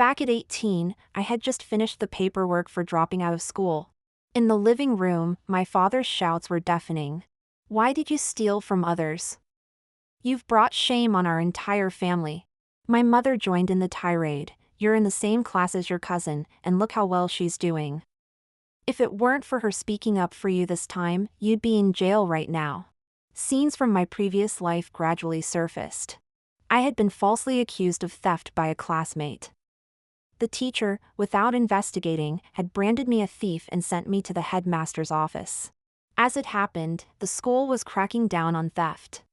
Back at 18, I had just finished the paperwork for dropping out of school. In the living room, my father's shouts were deafening. "Why did you steal from others? You've brought shame on our entire family." My mother joined in the tirade. "You're in the same class as your cousin, and look how well she's doing. If it weren't for her speaking up for you this time, you'd be in jail right now." Scenes from my previous life gradually surfaced. I had been falsely accused of theft by a classmate. The teacher, without investigating, had branded me a thief and sent me to the headmaster's office. As it happened, the school was cracking down on theft.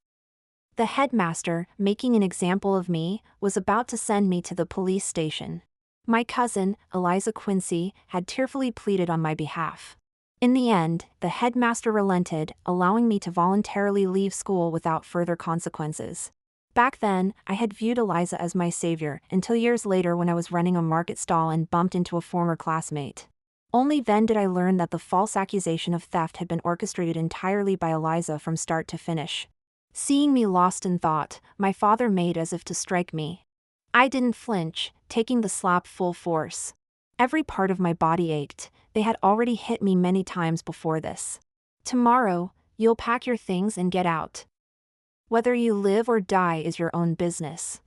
The headmaster, making an example of me, was about to send me to the police station. My cousin, Eliza Quincy, had tearfully pleaded on my behalf. In the end, the headmaster relented, allowing me to voluntarily leave school without further consequences. Back then, I had viewed Eliza as my savior, until years later when I was running a market stall and bumped into a former classmate. Only then did I learn that the false accusation of theft had been orchestrated entirely by Eliza from start to finish. Seeing me lost in thought, my father made as if to strike me. I didn't flinch, taking the slap full force. Every part of my body ached. They had already hit me many times before this. "Tomorrow, you'll pack your things and get out. Whether you live or die is your own business."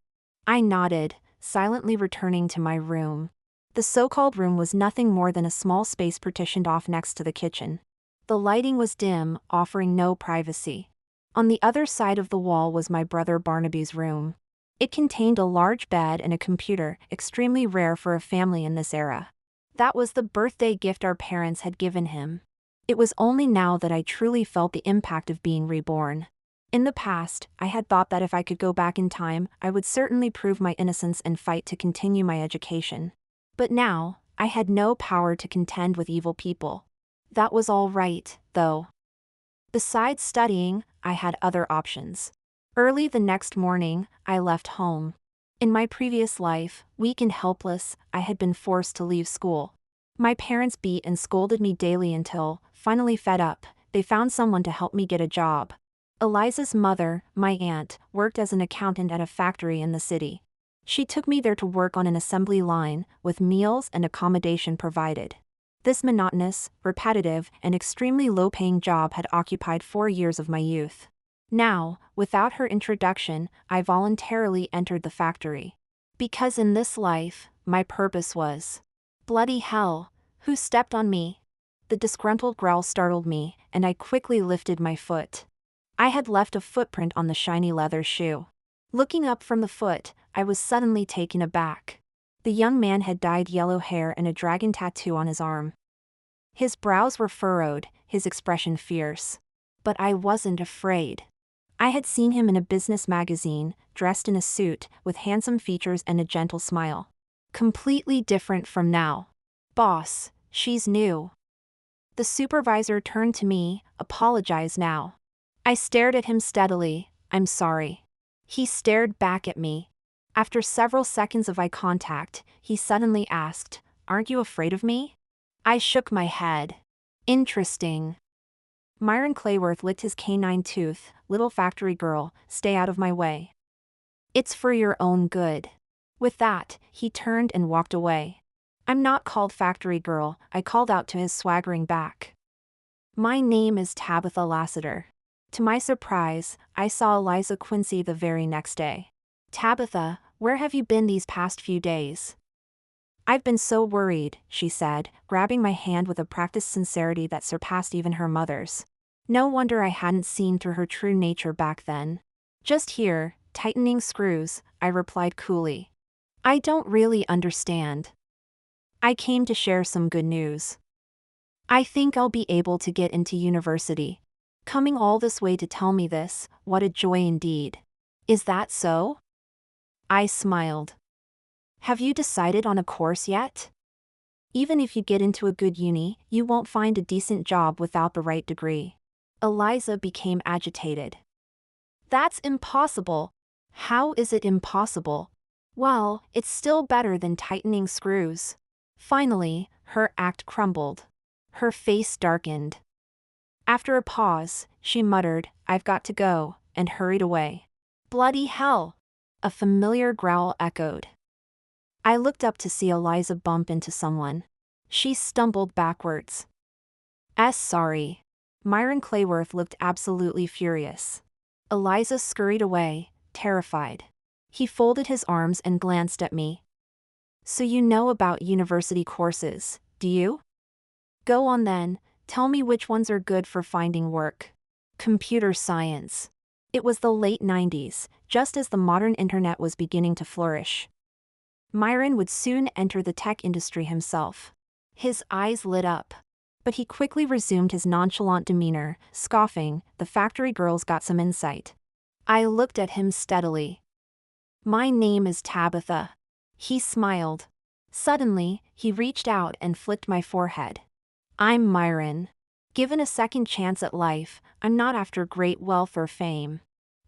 I nodded, silently returning to my room. The so-called room was nothing more than a small space partitioned off next to the kitchen. The lighting was dim, offering no privacy. On the other side of the wall was my brother Barnaby's room. It contained a large bed and a computer, extremely rare for a family in this era. That was the birthday gift our parents had given him. It was only now that I truly felt the impact of being reborn. In the past, I had thought that if I could go back in time, I would certainly prove my innocence and fight to continue my education. But now, I had no power to contend with evil people. That was all right, though. Besides studying, I had other options. Early the next morning, I left home. In my previous life, weak and helpless, I had been forced to leave school. My parents beat and scolded me daily until, finally fed up, they found someone to help me get a job. Eliza's mother, my aunt, worked as an accountant at a factory in the city. She took me there to work on an assembly line, with meals and accommodation provided. This monotonous, repetitive, and extremely low-paying job had occupied 4 years of my youth. Now, without her introduction, I voluntarily entered the factory. Because in this life, my purpose was. Bloody hell, who stepped on me? The disgruntled growl startled me, and I quickly lifted my foot. I had left a footprint on the shiny leather shoe. Looking up from the foot, I was suddenly taken aback. The young man had dyed yellow hair and a dragon tattoo on his arm. His brows were furrowed, his expression fierce. But I wasn't afraid. I had seen him in a business magazine, dressed in a suit, with handsome features and a gentle smile. Completely different from now. "Boss, she's new." The supervisor turned to me, "Apologize now." I stared at him steadily. "I'm sorry." He stared back at me. After several seconds of eye contact, he suddenly asked, "Aren't you afraid of me?" I shook my head. "Interesting." Myron Clayworth licked his canine tooth. "Little factory girl, stay out of my way. It's for your own good." With that, he turned and walked away. "I'm not called factory girl," I called out to his swaggering back. "My name is Tabitha Lassiter." To my surprise, I saw Eliza Quincy the very next day. "Tabitha, where have you been these past few days?" "I've been so worried," she said, grabbing my hand with a practiced sincerity that surpassed even her mother's. No wonder I hadn't seen through her true nature back then. "Just here, tightening screws," I replied coolly. "I don't really understand." "I came to share some good news. I think I'll be able to get into university." Coming all this way to tell me this, what a joy indeed. "Is that so?" I smiled. "Have you decided on a course yet? Even if you get into a good uni, you won't find a decent job without the right degree." Eliza became agitated. "That's impossible." "How is it impossible?" "Well, it's still better than tightening screws." Finally, her act crumbled. Her face darkened. After a pause, she muttered, "I've got to go," and hurried away. "Bloody hell!" A familiar growl echoed. I looked up to see Eliza bump into someone. She stumbled backwards. Sorry. Myron Clayworth looked absolutely furious. Eliza scurried away, terrified. He folded his arms and glanced at me. So you know about university courses, do you? Go on then, tell me which ones are good for finding work. Computer science. It was the late 90s, just as the modern internet was beginning to flourish. Myron would soon enter the tech industry himself. His eyes lit up. But he quickly resumed his nonchalant demeanor, scoffing, "The factory girls got some insight." I looked at him steadily. "My name is Tabitha." He smiled. Suddenly, he reached out and flicked my forehead. "I'm Myron. Given a second chance at life, I'm not after great wealth or fame.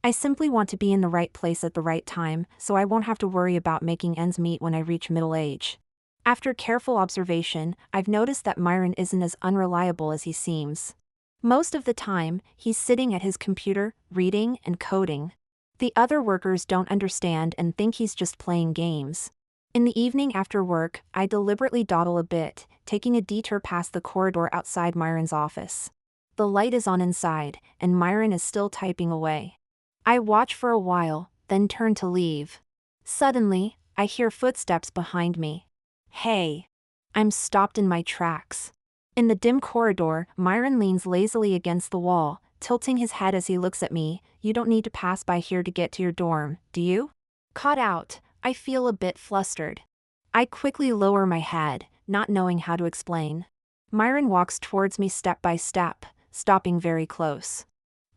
I simply want to be in the right place at the right time, so I won't have to worry about making ends meet when I reach middle age." After careful observation, I've noticed that Myron isn't as unreliable as he seems. Most of the time, he's sitting at his computer, reading and coding. The other workers don't understand and think he's just playing games. In the evening after work, I deliberately dawdle a bit, taking a detour past the corridor outside Myron's office. The light is on inside, and Myron is still typing away. I watch for a while, then turn to leave. Suddenly, I hear footsteps behind me. Hey! I'm stopped in my tracks. In the dim corridor, Myron leans lazily against the wall, tilting his head as he looks at me. "You don't need to pass by here to get to your dorm, do you?" Caught out, I feel a bit flustered. I quickly lower my head, not knowing how to explain. Myron walks towards me step by step, stopping very close.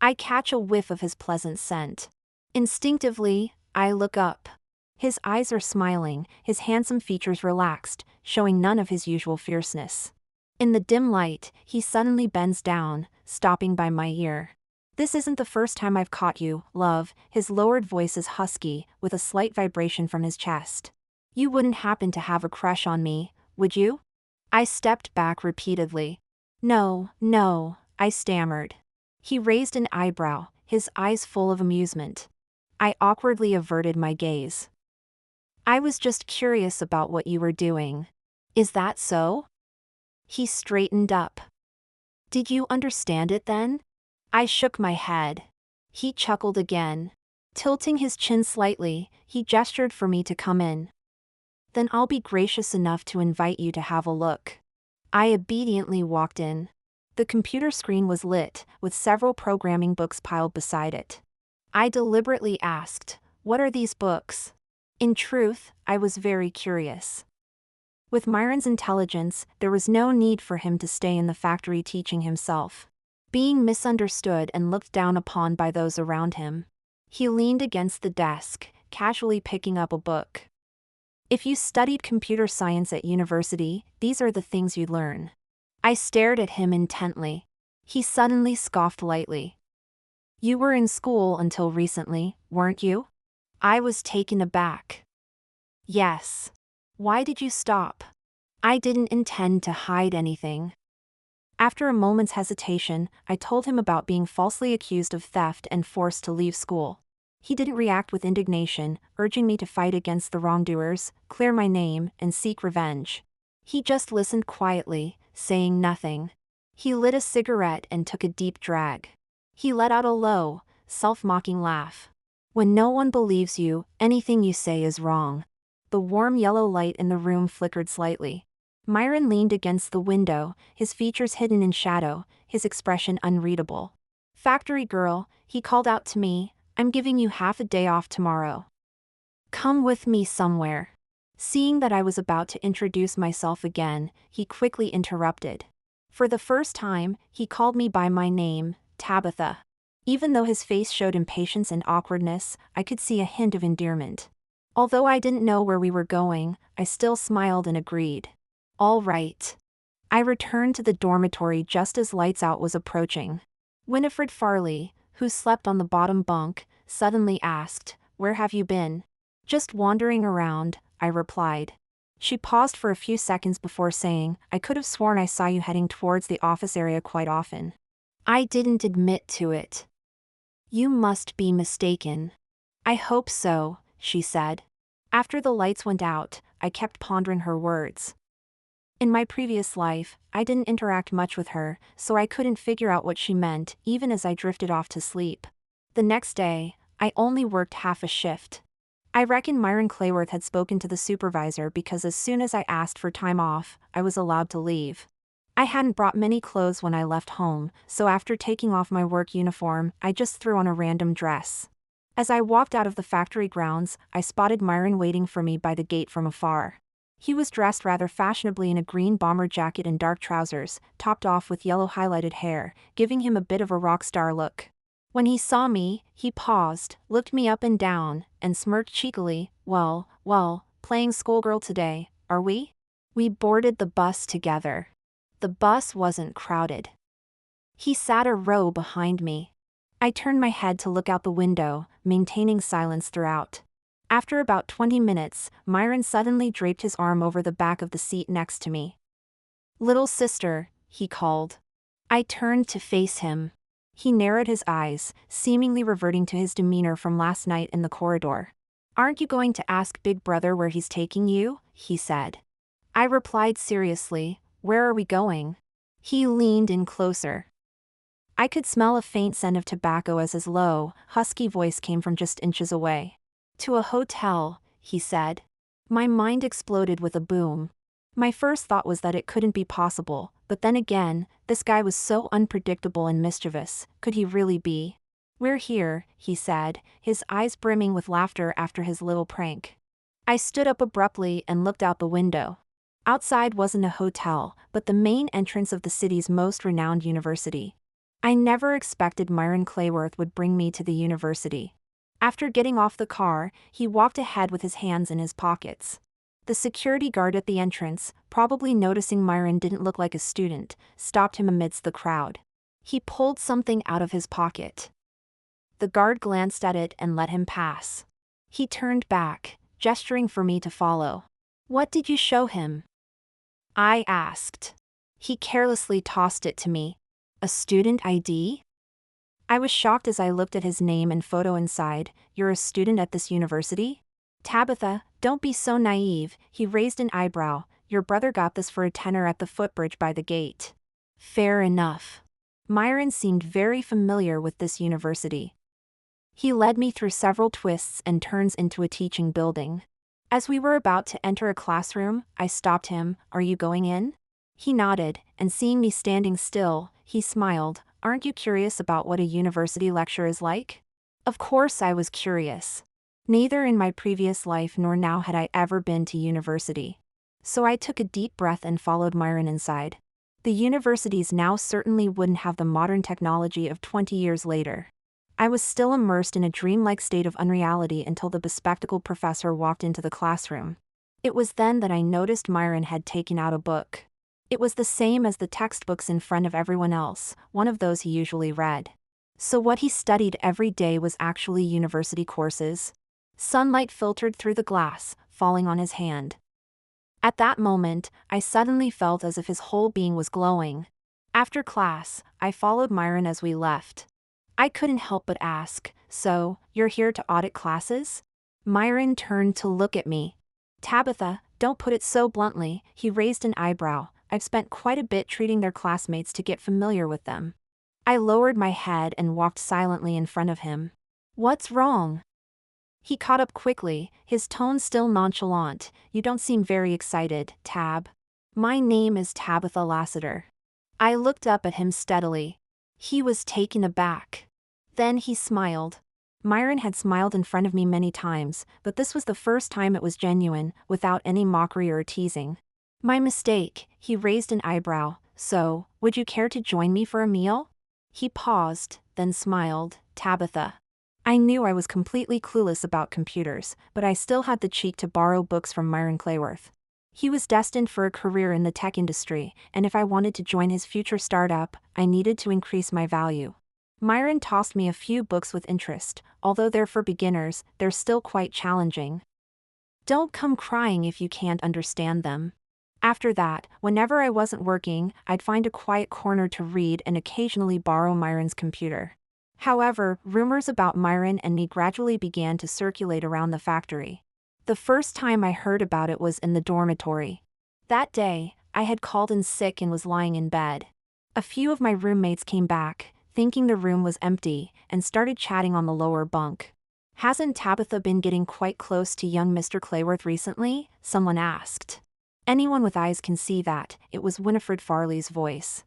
I catch a whiff of his pleasant scent. Instinctively, I look up. His eyes are smiling, his handsome features relaxed, showing none of his usual fierceness. In the dim light, he suddenly bends down, stopping by my ear. "This isn't the first time I've caught you, love." His lowered voice is husky, with a slight vibration from his chest. "You wouldn't happen to have a crush on me, would you?" I stepped back repeatedly. No, I stammered. He raised an eyebrow, his eyes full of amusement. I awkwardly averted my gaze. "I was just curious about what you were doing. Is that so?" He straightened up. "Did you understand it then?" I shook my head. He chuckled again. Tilting his chin slightly, he gestured for me to come in. "Then I'll be gracious enough to invite you to have a look." I obediently walked in. The computer screen was lit, with several programming books piled beside it. I deliberately asked, "What are these books?" In truth, I was very curious. With Myron's intelligence, there was no need for him to stay in the factory teaching himself. Being misunderstood and looked down upon by those around him. He leaned against the desk, casually picking up a book. "If you studied computer science at university, these are the things you'd learn." I stared at him intently. He suddenly scoffed lightly. "You were in school until recently, weren't you?" I was taken aback. "Yes. Why did you stop?" I didn't intend to hide anything. After a moment's hesitation, I told him about being falsely accused of theft and forced to leave school. He didn't react with indignation, urging me to fight against the wrongdoers, clear my name, and seek revenge. He just listened quietly, saying nothing. He lit a cigarette and took a deep drag. He let out a low, self-mocking laugh. "When no one believes you, anything you say is wrong." The warm yellow light in the room flickered slightly. Myron leaned against the window, his features hidden in shadow, his expression unreadable. "Factory girl," he called out to me, "I'm giving you half a day off tomorrow. Come with me somewhere." Seeing that I was about to introduce myself again, he quickly interrupted. For the first time, he called me by my name, Tabitha. Even though his face showed impatience and awkwardness, I could see a hint of endearment. Although I didn't know where we were going, I still smiled and agreed. "All right." I returned to the dormitory just as lights out was approaching. Winifred Farley, who slept on the bottom bunk, suddenly asked, "Where have you been?" "Just wandering around," I replied. She paused for a few seconds before saying, "I could have sworn I saw you heading towards the office area quite often." I didn't admit to it. "You must be mistaken." "I hope so," she said. After the lights went out, I I kept pondering her words. In my previous life, I didn't interact much with her, so I couldn't figure out what she meant, even as I drifted off to sleep. The next day, I only worked half a shift. I reckon Myron Clayworth had spoken to the supervisor because as soon as I asked for time off, I was allowed to leave. I hadn't brought many clothes when I left home, so after taking off my work uniform, I just threw on a random dress. As I walked out of the factory grounds, I spotted Myron waiting for me by the gate from afar. He was dressed rather fashionably in a green bomber jacket and dark trousers, topped off with yellow highlighted hair, giving him a bit of a rock star look. When he saw me, he paused, looked me up and down, and smirked cheekily. Well, playing schoolgirl today, are we? We boarded the bus together. The bus wasn't crowded. He sat a row behind me. I turned my head to look out the window, maintaining silence throughout. After about 20 minutes, Myron suddenly draped his arm over the back of the seat next to me. "Little sister," he called. I turned to face him. He narrowed his eyes, seemingly reverting to his demeanor from last night in the corridor. "Aren't you going to ask Big Brother where he's taking you?" he said. I replied seriously, "Where are we going?" He leaned in closer. I could smell a faint scent of tobacco as his low, husky voice came from just inches away. "To a hotel," he said. My mind exploded with a boom. My first thought was that it couldn't be possible, but then again, this guy was so unpredictable and mischievous. Could he really be? "We're here," he said, his eyes brimming with laughter after his little prank. I stood up abruptly and looked out the window. Outside wasn't a hotel, but the main entrance of the city's most renowned university. I never expected Myron Clayworth would bring me to the university. After getting off the car, he walked ahead with his hands in his pockets. The security guard at the entrance, probably noticing Myron didn't look like a student, stopped him amidst the crowd. He pulled something out of his pocket. The guard glanced at it and let him pass. He turned back, gesturing for me to follow. "What did you show him?" I asked. He carelessly tossed it to me. "A student ID?" I was shocked as I looked at his name and photo inside. "You're a student at this university?" "Tabitha, don't be so naive," he raised an eyebrow. "Your brother got this for a tenner at the footbridge by the gate." Fair enough. Myron seemed very familiar with this university. He led me through several twists and turns into a teaching building. As we were about to enter a classroom, I stopped him. "Are you going in?" He nodded, and seeing me standing still, he smiled. "Aren't you curious about what a university lecture is like?" Of course I was curious. Neither in my previous life nor now had I ever been to university. So I took a deep breath and followed Myron inside. The universities now certainly wouldn't have the modern technology of 20 years later. I was still immersed in a dreamlike state of unreality until the bespectacled professor walked into the classroom. It was then that I noticed Myron had taken out a book. It was the same as the textbooks in front of everyone else, one of those he usually read. So what he studied every day was actually university courses. Sunlight filtered through the glass, falling on his hand. At that moment, I suddenly felt as if his whole being was glowing. After class, I followed Myron as we left. I couldn't help but ask, "So, you're here to audit classes?" Myron turned to look at me. "Tabitha, don't put it so bluntly," he raised an eyebrow. "I've spent quite a bit treating their classmates to get familiar with them." I lowered my head and walked silently in front of him. "What's wrong?" He caught up quickly, his tone still nonchalant. "You don't seem very excited, Tab." "My name is Tabitha Lassiter." I looked up at him steadily. He was taken aback. Then he smiled. Myron had smiled in front of me many times, but this was the first time it was genuine, without any mockery or teasing. "My mistake," he raised an eyebrow. "So, would you care to join me for a meal?" He paused, then smiled. "Tabitha." I knew I was completely clueless about computers, but I still had the cheek to borrow books from Myron Clayworth. He was destined for a career in the tech industry, and if I wanted to join his future startup, I needed to increase my value. Myron tossed me a few books with interest. Although they're for beginners, they're still quite challenging. "Don't come crying if you can't understand them." After that, whenever I wasn't working, I'd find a quiet corner to read and occasionally borrow Myron's computer. However, rumors about Myron and me gradually began to circulate around the factory. The first time I heard about it was in the dormitory. That day, I had called in sick and was lying in bed. A few of my roommates came back, thinking the room was empty, and started chatting on the lower bunk. "Hasn't Tabitha been getting quite close to young Mr. Clayworth recently?" someone asked. Anyone with eyes can see that. It was Winifred Farley's voice.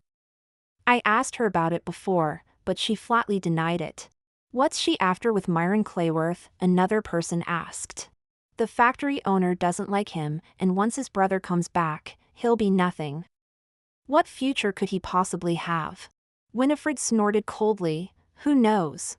I asked her about it before, but she flatly denied it. "What's she after with Myron Clayworth?" another person asked. "The factory owner doesn't like him, and once his brother comes back, he'll be nothing." What future could he possibly have? Winifred snorted coldly. Who knows?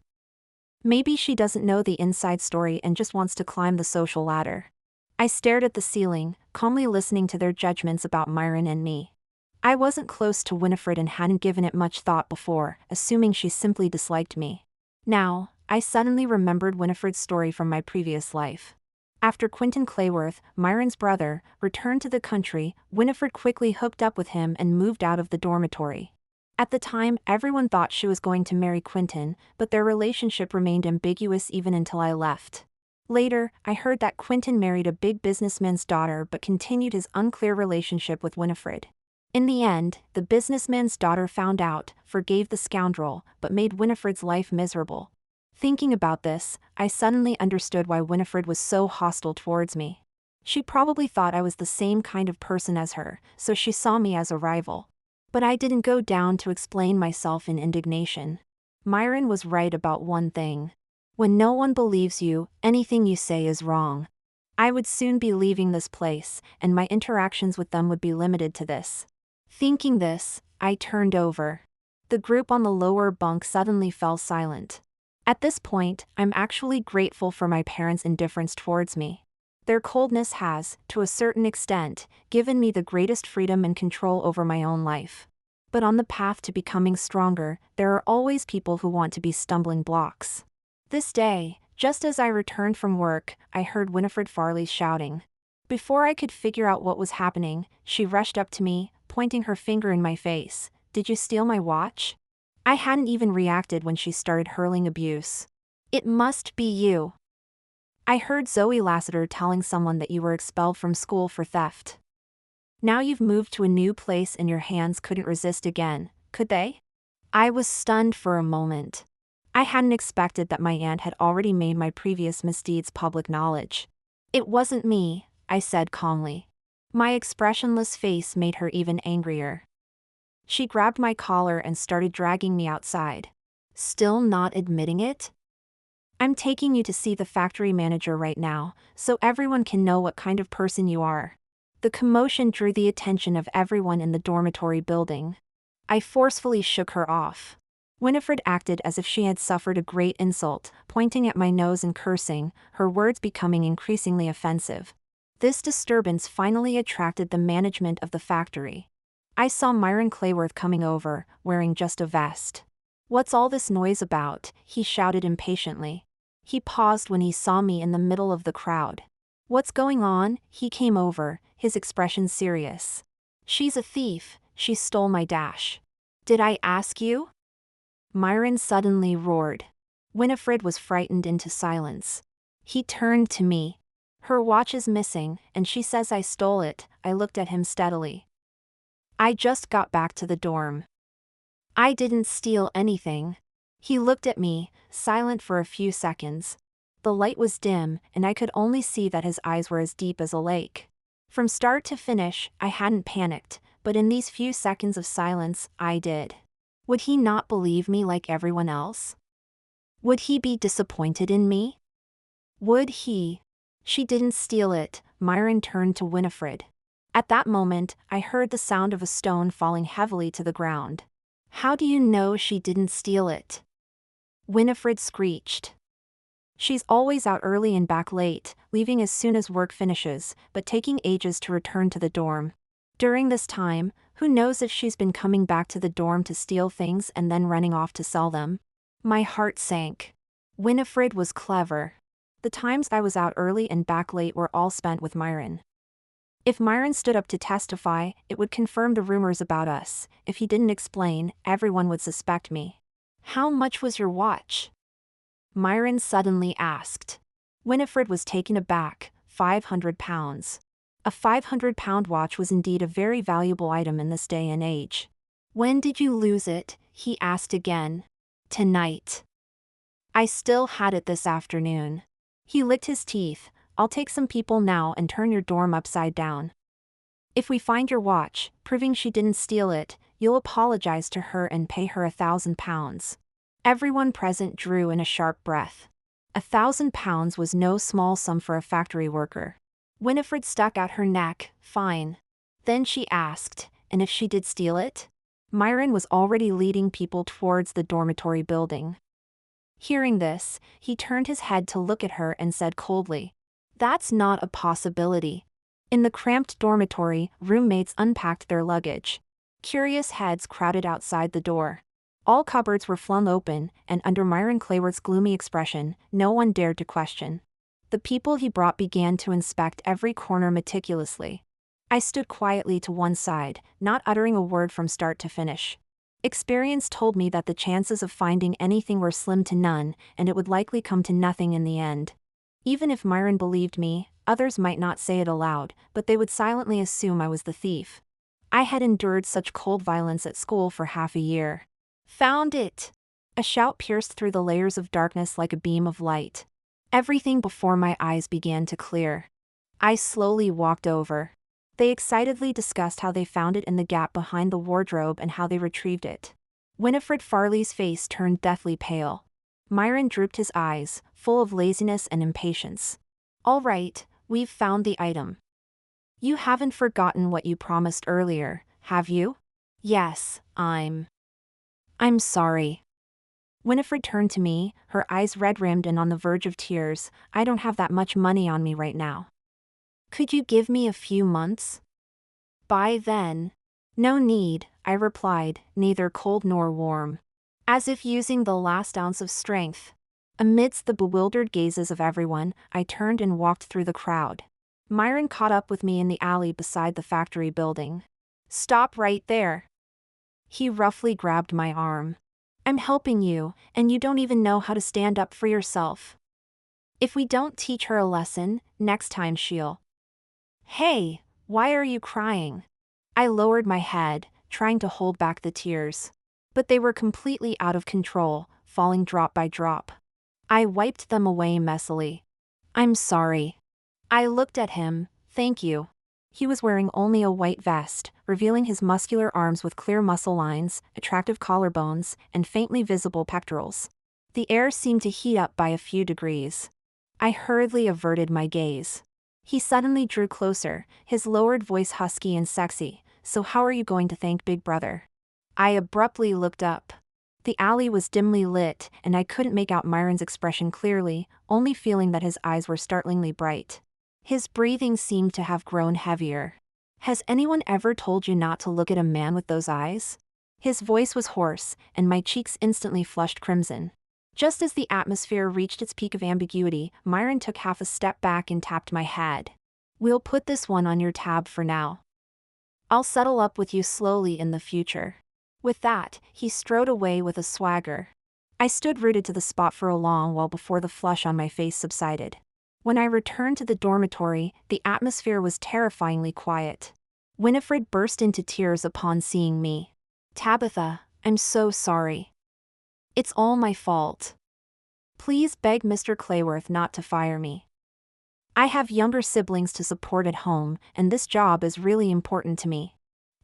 Maybe she doesn't know the inside story and just wants to climb the social ladder. I stared at the ceiling, calmly listening to their judgments about Myron and me. I wasn't close to Winifred and hadn't given it much thought before, assuming she simply disliked me. Now, I suddenly remembered Winifred's story from my previous life. After Quentin Clayworth, Myron's brother, returned to the country, Winifred quickly hooked up with him and moved out of the dormitory. At the time, everyone thought she was going to marry Quentin, but their relationship remained ambiguous even until I left. Later, I heard that Quentin married a big businessman's daughter but continued his unclear relationship with Winifred. In the end, the businessman's daughter found out, forgave the scoundrel, but made Winifred's life miserable. Thinking about this, I suddenly understood why Winifred was so hostile towards me. She probably thought I was the same kind of person as her, so she saw me as a rival. But I didn't go down to explain myself in indignation. Myron was right about one thing. When no one believes you, anything you say is wrong. I would soon be leaving this place, and my interactions with them would be limited to this. Thinking this, I turned over. The group on the lower bunk suddenly fell silent. At this point, I'm actually grateful for my parents' indifference towards me. Their coldness has, to a certain extent, given me the greatest freedom and control over my own life. But on the path to becoming stronger, there are always people who want to be stumbling blocks. This day, just as I returned from work, I heard Winifred Farley shouting. Before I could figure out what was happening, she rushed up to me, pointing her finger in my face. "Did you steal my watch?" I hadn't even reacted when she started hurling abuse. "It must be you. I heard Zoe Lassiter telling someone that you were expelled from school for theft. Now you've moved to a new place and your hands couldn't resist again, could they?" I was stunned for a moment. I hadn't expected that my aunt had already made my previous misdeeds public knowledge. "It wasn't me," I said calmly. My expressionless face made her even angrier. She grabbed my collar and started dragging me outside. "Still not admitting it? I'm taking you to see the factory manager right now, so everyone can know what kind of person you are." The commotion drew the attention of everyone in the dormitory building. I forcefully shook her off. Winifred acted as if she had suffered a great insult, pointing at my nose and cursing, her words becoming increasingly offensive. This disturbance finally attracted the management of the factory. I saw Myron Clayworth coming over, wearing just a vest. "What's all this noise about?" he shouted impatiently. He paused when he saw me in the middle of the crowd. "What's going on?" He came over, his expression serious. "She's a thief, she stole my dash." "Did I ask you?" Myron suddenly roared. Winifred was frightened into silence. He turned to me. "Her watch is missing, and she says I stole it." I looked at him steadily. "I just got back to the dorm. I didn't steal anything." He looked at me, silent for a few seconds. The light was dim, and I could only see that his eyes were as deep as a lake. From start to finish, I hadn't panicked, but in these few seconds of silence, I did. Would he not believe me like everyone else? Would he be disappointed in me? Would he? "She didn't steal it." Myron turned to Winifred. At that moment, I heard the sound of a stone falling heavily to the ground. "How do you know she didn't steal it?" Winifred screeched. "She's always out early and back late, leaving as soon as work finishes, but taking ages to return to the dorm. During this time, who knows if she's been coming back to the dorm to steal things and then running off to sell them." My heart sank. Winifred was clever. The times I was out early and back late were all spent with Myron. If Myron stood up to testify, it would confirm the rumors about us. If he didn't explain, everyone would suspect me. "How much was your watch?" Myron suddenly asked. Winifred was taken aback, £500. A £500 watch was indeed a very valuable item in this day and age. When did you lose it? He asked again. Tonight. I still had it this afternoon. He licked his teeth. I'll take some people now and turn your dorm upside down. If we find your watch, proving she didn't steal it, you'll apologize to her and pay her £1,000. Everyone present drew in a sharp breath. £1,000 was no small sum for a factory worker. Winifred stuck out her neck. Fine. Then she asked, and if she did steal it? Myron was already leading people towards the dormitory building. Hearing this, he turned his head to look at her and said coldly, "That's not a possibility." In the cramped dormitory, roommates unpacked their luggage. Curious heads crowded outside the door. All cupboards were flung open, and under Myron Clayworth's gloomy expression, no one dared to question. The people he brought began to inspect every corner meticulously. I stood quietly to one side, not uttering a word from start to finish. Experience told me that the chances of finding anything were slim to none, and it would likely come to nothing in the end. Even if Myron believed me, others might not say it aloud, but they would silently assume I was the thief. I had endured such cold violence at school for half a year. Found it! A shout pierced through the layers of darkness like a beam of light. Everything before my eyes began to clear. I slowly walked over. They excitedly discussed how they found it in the gap behind the wardrobe and how they retrieved it. Winifred Farley's face turned deathly pale. Myron drooped his eyes, full of laziness and impatience. All right, we've found the item. You haven't forgotten what you promised earlier, have you? Yes, I'm sorry. Winifred turned to me, her eyes red-rimmed and on the verge of tears. I don't have that much money on me right now. Could you give me a few months? By then. No need, I replied, neither cold nor warm. As if using the last ounce of strength. Amidst the bewildered gazes of everyone, I turned and walked through the crowd. Myron caught up with me in the alley beside the factory building. Stop right there. He roughly grabbed my arm. I'm helping you, and you don't even know how to stand up for yourself. If we don't teach her a lesson, next time she'll... Hey, why are you crying? I lowered my head, trying to hold back the tears. But they were completely out of control, falling drop by drop. I wiped them away messily. I'm sorry. I looked at him. Thank you. He was wearing only a white vest, revealing his muscular arms with clear muscle lines, attractive collarbones, and faintly visible pectorals. The air seemed to heat up by a few degrees. I hurriedly averted my gaze. He suddenly drew closer, his lowered voice husky and sexy. So how are you going to thank Big Brother? I abruptly looked up. The alley was dimly lit, and I couldn't make out Myron's expression clearly, only feeling that his eyes were startlingly bright. His breathing seemed to have grown heavier. Has anyone ever told you not to look at a man with those eyes? His voice was hoarse, and my cheeks instantly flushed crimson. Just as the atmosphere reached its peak of ambiguity, Myron took half a step back and tapped my head. We'll put this one on your tab for now. I'll settle up with you slowly in the future. With that, he strode away with a swagger. I stood rooted to the spot for a long while before the flush on my face subsided. When I returned to the dormitory, the atmosphere was terrifyingly quiet. Winifred burst into tears upon seeing me. Tabitha, I'm so sorry. It's all my fault. Please beg Mr. Clayworth not to fire me. I have younger siblings to support at home, and this job is really important to me.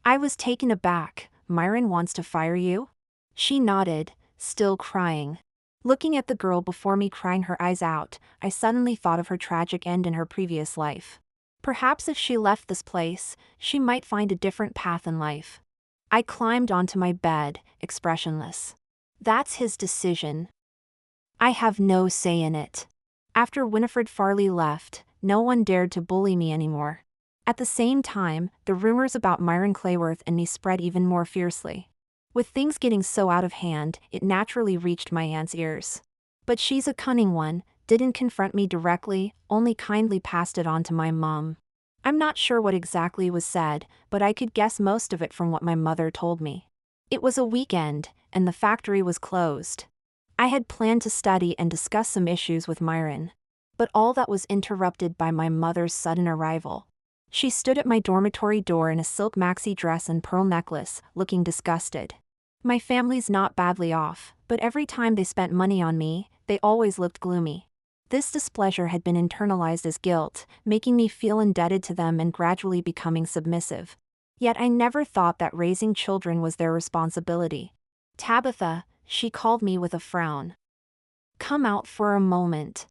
I was taken aback. Myron wants to fire you? She nodded, still crying. Looking at the girl before me crying her eyes out, I suddenly thought of her tragic end in her previous life. Perhaps if she left this place, she might find a different path in life. I climbed onto my bed, expressionless. That's his decision. I have no say in it. After Winifred Farley left, no one dared to bully me anymore. At the same time, the rumors about Myron Clayworth and me spread even more fiercely. With things getting so out of hand, it naturally reached my aunt's ears. But she's a cunning one, didn't confront me directly, only kindly passed it on to my mom. I'm not sure what exactly was said, but I could guess most of it from what my mother told me. It was a weekend, and the factory was closed. I had planned to study and discuss some issues with Myron. But all that was interrupted by my mother's sudden arrival. She stood at my dormitory door in a silk maxi dress and pearl necklace, looking disgusted. My family's not badly off, but every time they spent money on me, they always looked gloomy. This displeasure had been internalized as guilt, making me feel indebted to them and gradually becoming submissive. Yet I never thought that raising children was their responsibility. "Tabitha," she called me with a frown. "Come out for a moment."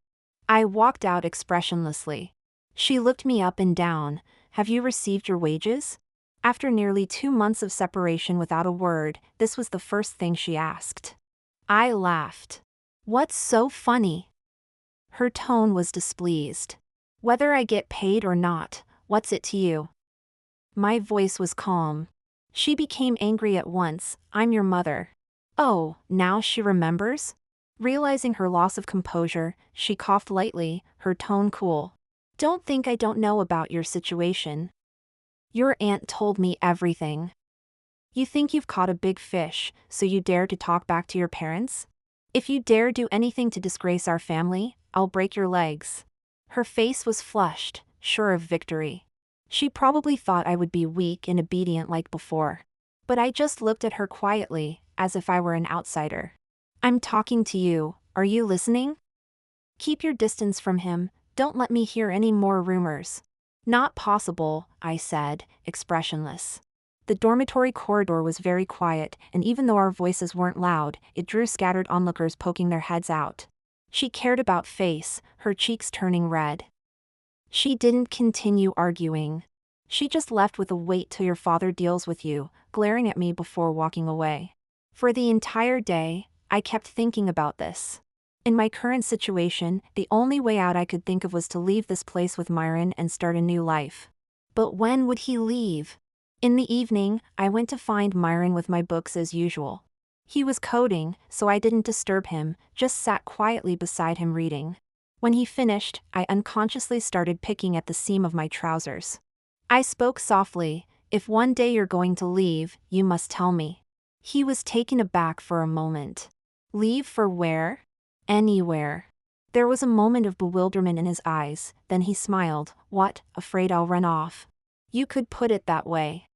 I walked out expressionlessly. She looked me up and down. "Have you received your wages?" After nearly 2 months of separation without a word, this was the first thing she asked. I laughed. "What's so funny?" Her tone was displeased. "Whether I get paid or not, what's it to you?" My voice was calm. She became angry at once. "I'm your mother." Oh, now she remembers? Realizing her loss of composure, she coughed lightly, her tone cool. "Don't think I don't know about your situation. Your aunt told me everything. You think you've caught a big fish, so you dare to talk back to your parents? If you dare do anything to disgrace our family, I'll break your legs." Her face was flushed, sure of victory. She probably thought I would be weak and obedient like before. But I just looked at her quietly, as if I were an outsider. "I'm talking to you, are you listening? Keep your distance from him, don't let me hear any more rumors." "Not possible," I said, expressionless. The dormitory corridor was very quiet, and even though our voices weren't loud, it drew scattered onlookers poking their heads out. She cared about face, her cheeks turning red. She didn't continue arguing. She just left with a "wait till your father deals with you," glaring at me before walking away. For the entire day, I kept thinking about this. In my current situation, the only way out I could think of was to leave this place with Myron and start a new life. But when would he leave? In the evening, I went to find Myron with my books as usual. He was coding, so I didn't disturb him, just sat quietly beside him reading. When he finished, I unconsciously started picking at the seam of my trousers. I spoke softly, "If one day you're going to leave, you must tell me." He was taken aback for a moment. "Leave for where?" "Anywhere." There was a moment of bewilderment in his eyes, then he smiled. "What, afraid I'll run off?" "You could put it that way."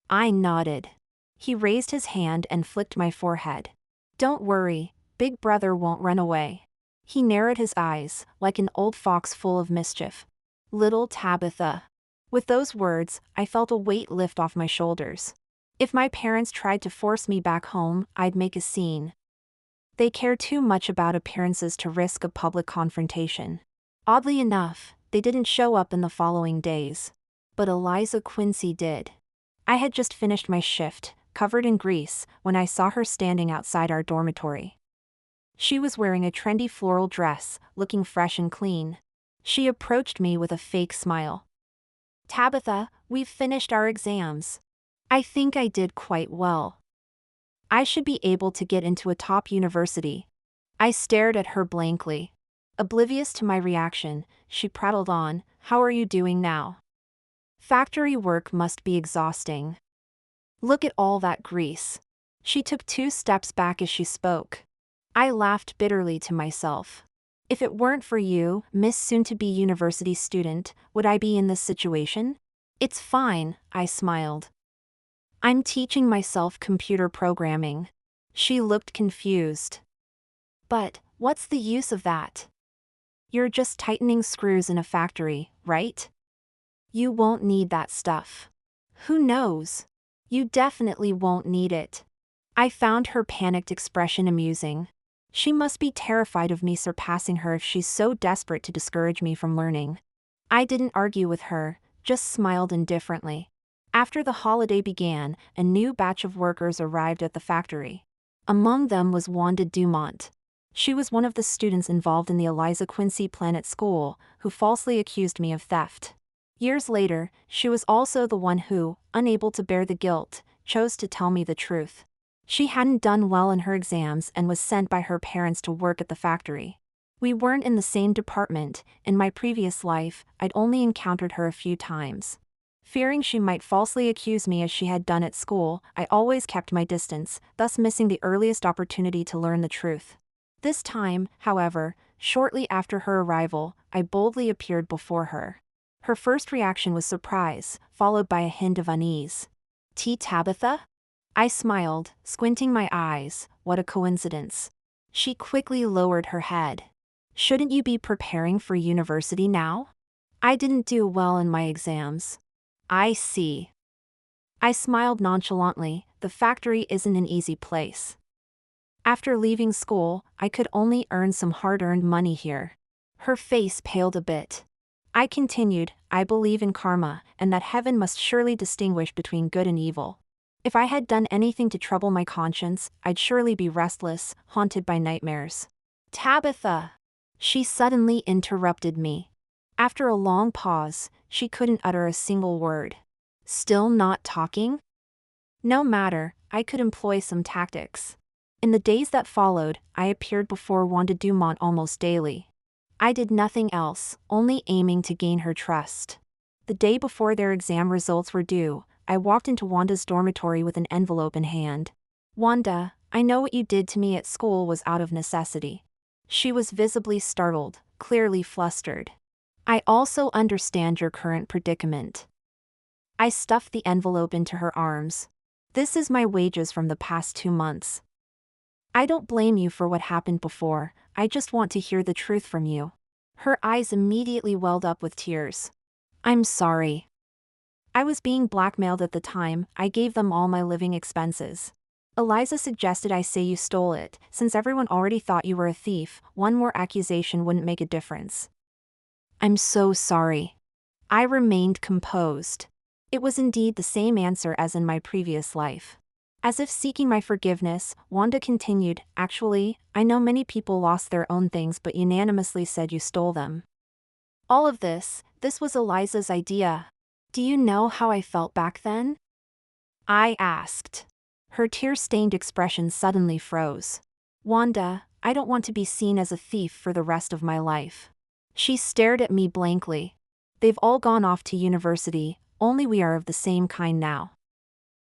I nodded. He raised his hand and flicked my forehead. "Don't worry, Big Brother won't run away." He narrowed his eyes, like an old fox full of mischief. "Little Tabitha." With those words, I felt a weight lift off my shoulders. If my parents tried to force me back home, I'd make a scene. They care too much about appearances to risk a public confrontation. Oddly enough, they didn't show up in the following days. But Eliza Quincy did. I had just finished my shift, covered in grease, when I saw her standing outside our dormitory. She was wearing a trendy floral dress, looking fresh and clean. She approached me with a fake smile. "Tabitha, we've finished our exams. I think I did quite well. I should be able to get into a top university." I stared at her blankly. Oblivious to my reaction, she prattled on, "How are you doing now? Factory work must be exhausting. Look at all that grease." She took 2 steps back as she spoke. I laughed bitterly to myself. If it weren't for you, Miss Soon-to-be university student, would I be in this situation? "It's fine," I smiled. "I'm teaching myself computer programming." She looked confused. "But, what's the use of that? You're just tightening screws in a factory, right? You won't need that stuff." "Who knows? You definitely won't need it." I found her panicked expression amusing. She must be terrified of me surpassing her if she's so desperate to discourage me from learning. I didn't argue with her, just smiled indifferently. After the holiday began, a new batch of workers arrived at the factory. Among them was Wanda Dumont. She was one of the students involved in the Eliza Quincy Planet School, who falsely accused me of theft. Years later, she was also the one who, unable to bear the guilt, chose to tell me the truth. She hadn't done well in her exams and was sent by her parents to work at the factory. We weren't in the same department. In my previous life, I'd only encountered her a few times. Fearing she might falsely accuse me as she had done at school, I always kept my distance, thus missing the earliest opportunity to learn the truth. This time, however, Shortly after her arrival, I boldly appeared before her. Her first reaction was surprise, followed by a hint of unease. "T. Tabitha?" I smiled, squinting my eyes. What a coincidence. She quickly lowered her head. "Shouldn't you be preparing for university now?" "I didn't do well in my exams." "I see." I smiled nonchalantly. The factory isn't an easy place. After leaving school, I could only earn some hard-earned money here. Her face paled a bit. I continued, "I believe in karma, and that heaven must surely distinguish between good and evil. If I had done anything to trouble my conscience, I'd surely be restless, haunted by nightmares." "Tabitha!" She suddenly interrupted me. After a long pause, she couldn't utter a single word. "Still not talking?" No matter, I could employ some tactics. In the days that followed, I appeared before Wanda Dumont almost daily. I did nothing else, only aiming to gain her trust. The day before their exam results were due, I walked into Wanda's dormitory with an envelope in hand. "Wanda, I know what you did to me at school was out of necessity." She was visibly startled, clearly flustered. "I also understand your current predicament." I stuffed the envelope into her arms. "This is my wages from the past 2 months. I don't blame you for what happened before, I just want to hear the truth from you." Her eyes immediately welled up with tears. "I'm sorry. I was being blackmailed at the time. I gave them all my living expenses. Eliza suggested I say you stole it, since everyone already thought you were a thief. One more accusation wouldn't make a difference." "I'm so sorry." I remained composed. It was indeed the same answer as in my previous life. As if seeking my forgiveness, Wanda continued, "Actually, I know many people lost their own things but unanimously said you stole them. All of this was Eliza's idea. Do you know how I felt back then?" I asked. Her tear-stained expression suddenly froze. "Wanda, I don't want to be seen as a thief for the rest of my life." She stared at me blankly. "They've all gone off to university, only we are of the same kind now."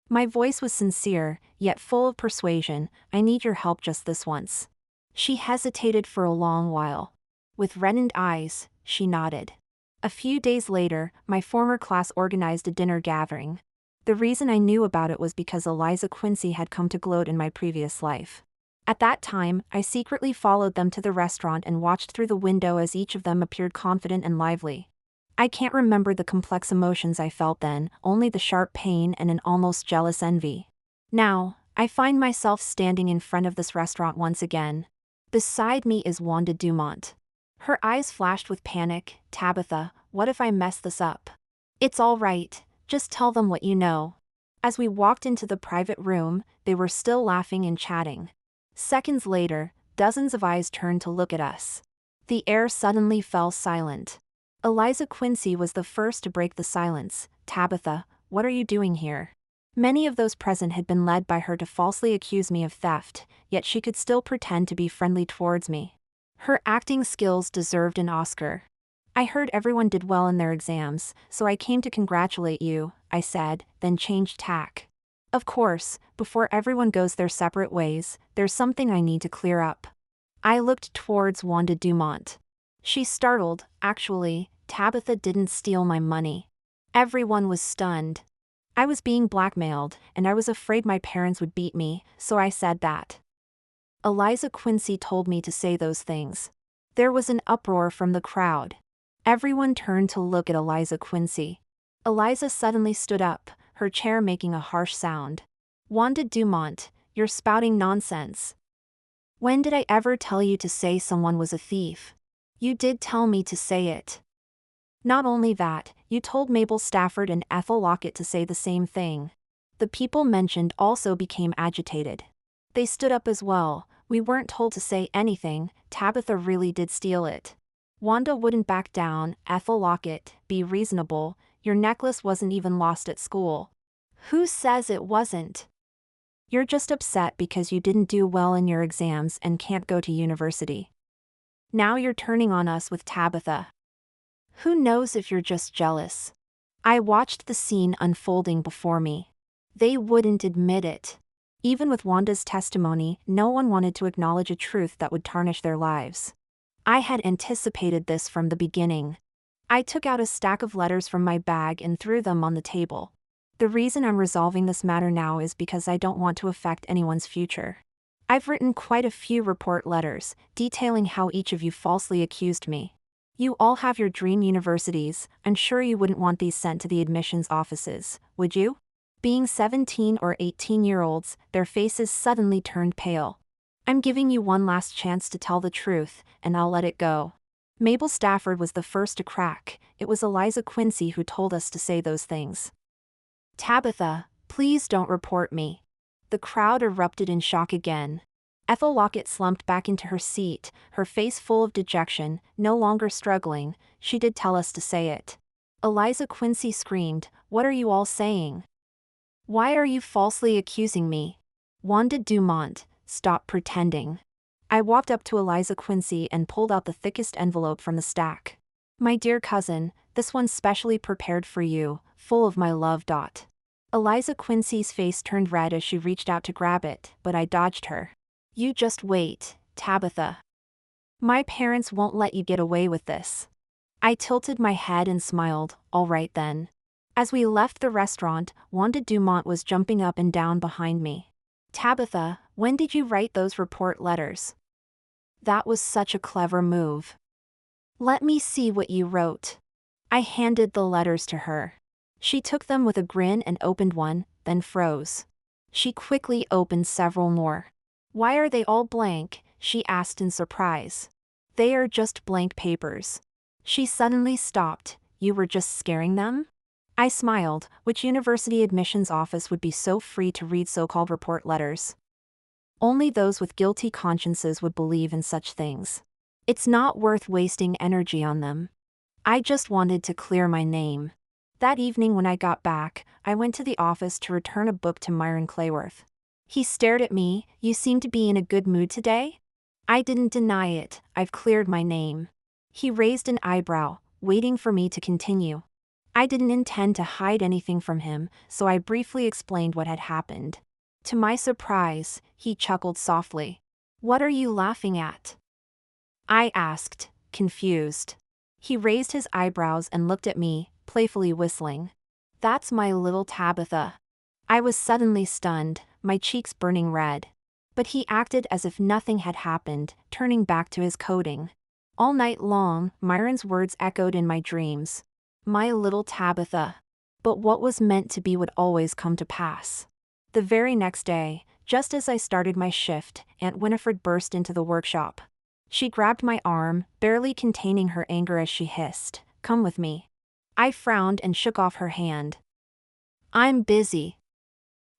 My voice was sincere, yet full of persuasion. "I need your help just this once." She hesitated for a long while. With reddened eyes, she nodded. A few days later, my former class organized a dinner gathering. The reason I knew about it was because Eliza Quincy had come to gloat in my previous life. At that time, I secretly followed them to the restaurant and watched through the window as each of them appeared confident and lively. I can't remember the complex emotions I felt then, only the sharp pain and an almost jealous envy. Now, I find myself standing in front of this restaurant once again. Beside me is Wanda Dumont. Her eyes flashed with panic. "Tabitha, what if I mess this up?" "It's all right, just tell them what you know." As we walked into the private room, they were still laughing and chatting. Seconds later, dozens of eyes turned to look at us. The air suddenly fell silent. Eliza Quincy was the first to break the silence. "Tabitha, what are you doing here?" Many of those present had been led by her to falsely accuse me of theft, yet she could still pretend to be friendly towards me. Her acting skills deserved an Oscar. "I heard everyone did well in their exams, so I came to congratulate you," I said, then changed tack. "Of course, before everyone goes their separate ways, there's something I need to clear up." I looked towards Wanda Dumont. She startled. "Actually, Tabitha didn't steal my money." Everyone was stunned. I was being blackmailed, and I was afraid my parents would beat me, so I said that. Eliza Quincy told me to say those things. There was an uproar from the crowd. Everyone turned to look at Eliza Quincy. Eliza suddenly stood up, her chair making a harsh sound. "Wanda Dumont, you're spouting nonsense. When did I ever tell you to say someone was a thief? You did tell me to say it. Not only that, you told Mabel Stafford and Ethel Lockett to say the same thing." The people mentioned also became agitated. They stood up as well. "We weren't told to say anything, Tabitha really did steal it." Wanda wouldn't back down. "Ethel Lockett, be reasonable, your necklace wasn't even lost at school." "Who says it wasn't?" "You're just upset because you didn't do well in your exams and can't go to university. Now you're turning on us with Tabitha. Who knows if you're just jealous?" I watched the scene unfolding before me. They wouldn't admit it. Even with Wanda's testimony, no one wanted to acknowledge a truth that would tarnish their lives. I had anticipated this from the beginning. I took out a stack of letters from my bag and threw them on the table. The reason I'm resolving this matter now is because I don't want to affect anyone's future. I've written quite a few report letters, detailing how each of you falsely accused me. You all have your dream universities. I'm sure you wouldn't want these sent to the admissions offices, would you? Being 17 or 18-year-olds, their faces suddenly turned pale. I'm giving you one last chance to tell the truth, and I'll let it go. Mabel Stafford was the first to crack. It was Eliza Quincy who told us to say those things. Tabitha, please don't report me. The crowd erupted in shock again. Ethel Lockett slumped back into her seat, her face full of dejection, no longer struggling. She did tell us to say it. Eliza Quincy screamed, "What are you all saying? Why are you falsely accusing me? Wanda Dumont, stop pretending." I walked up to Eliza Quincy and pulled out the thickest envelope from the stack. "My dear cousin, this one's specially prepared for you, full of my love. Eliza Quincy's face turned red as she reached out to grab it, but I dodged her. "You just wait, Tabitha. My parents won't let you get away with this." I tilted my head and smiled, "All right then." As we left the restaurant, Wanda Dumont was jumping up and down behind me. "Tabitha, when did you write those report letters? That was such a clever move. Let me see what you wrote." I handed the letters to her. She took them with a grin and opened one, then froze. She quickly opened several more. "Why are they all blank?" she asked in surprise. "They are just blank papers." She suddenly stopped. "You were just scaring them?" I smiled. Which university admissions office would be so free to read so-called report letters? Only those with guilty consciences would believe in such things. It's not worth wasting energy on them. I just wanted to clear my name. That evening when I got back, I went to the office to return a book to Myron Clayworth. He stared at me. "You seem to be in a good mood today?" I didn't deny it. "I've cleared my name." He raised an eyebrow, waiting for me to continue. I didn't intend to hide anything from him, so I briefly explained what had happened. To my surprise, he chuckled softly. "What are you laughing at?" I asked, confused. He raised his eyebrows and looked at me, playfully whistling. "That's my little Tabitha." I was suddenly stunned, my cheeks burning red. But he acted as if nothing had happened, turning back to his coding. All night long, Myron's words echoed in my dreams. My little Tabitha. But what was meant to be would always come to pass. The very next day, just as I started my shift, Aunt Winifred burst into the workshop. She grabbed my arm, barely containing her anger as she hissed, "Come with me." I frowned and shook off her hand. "I'm busy.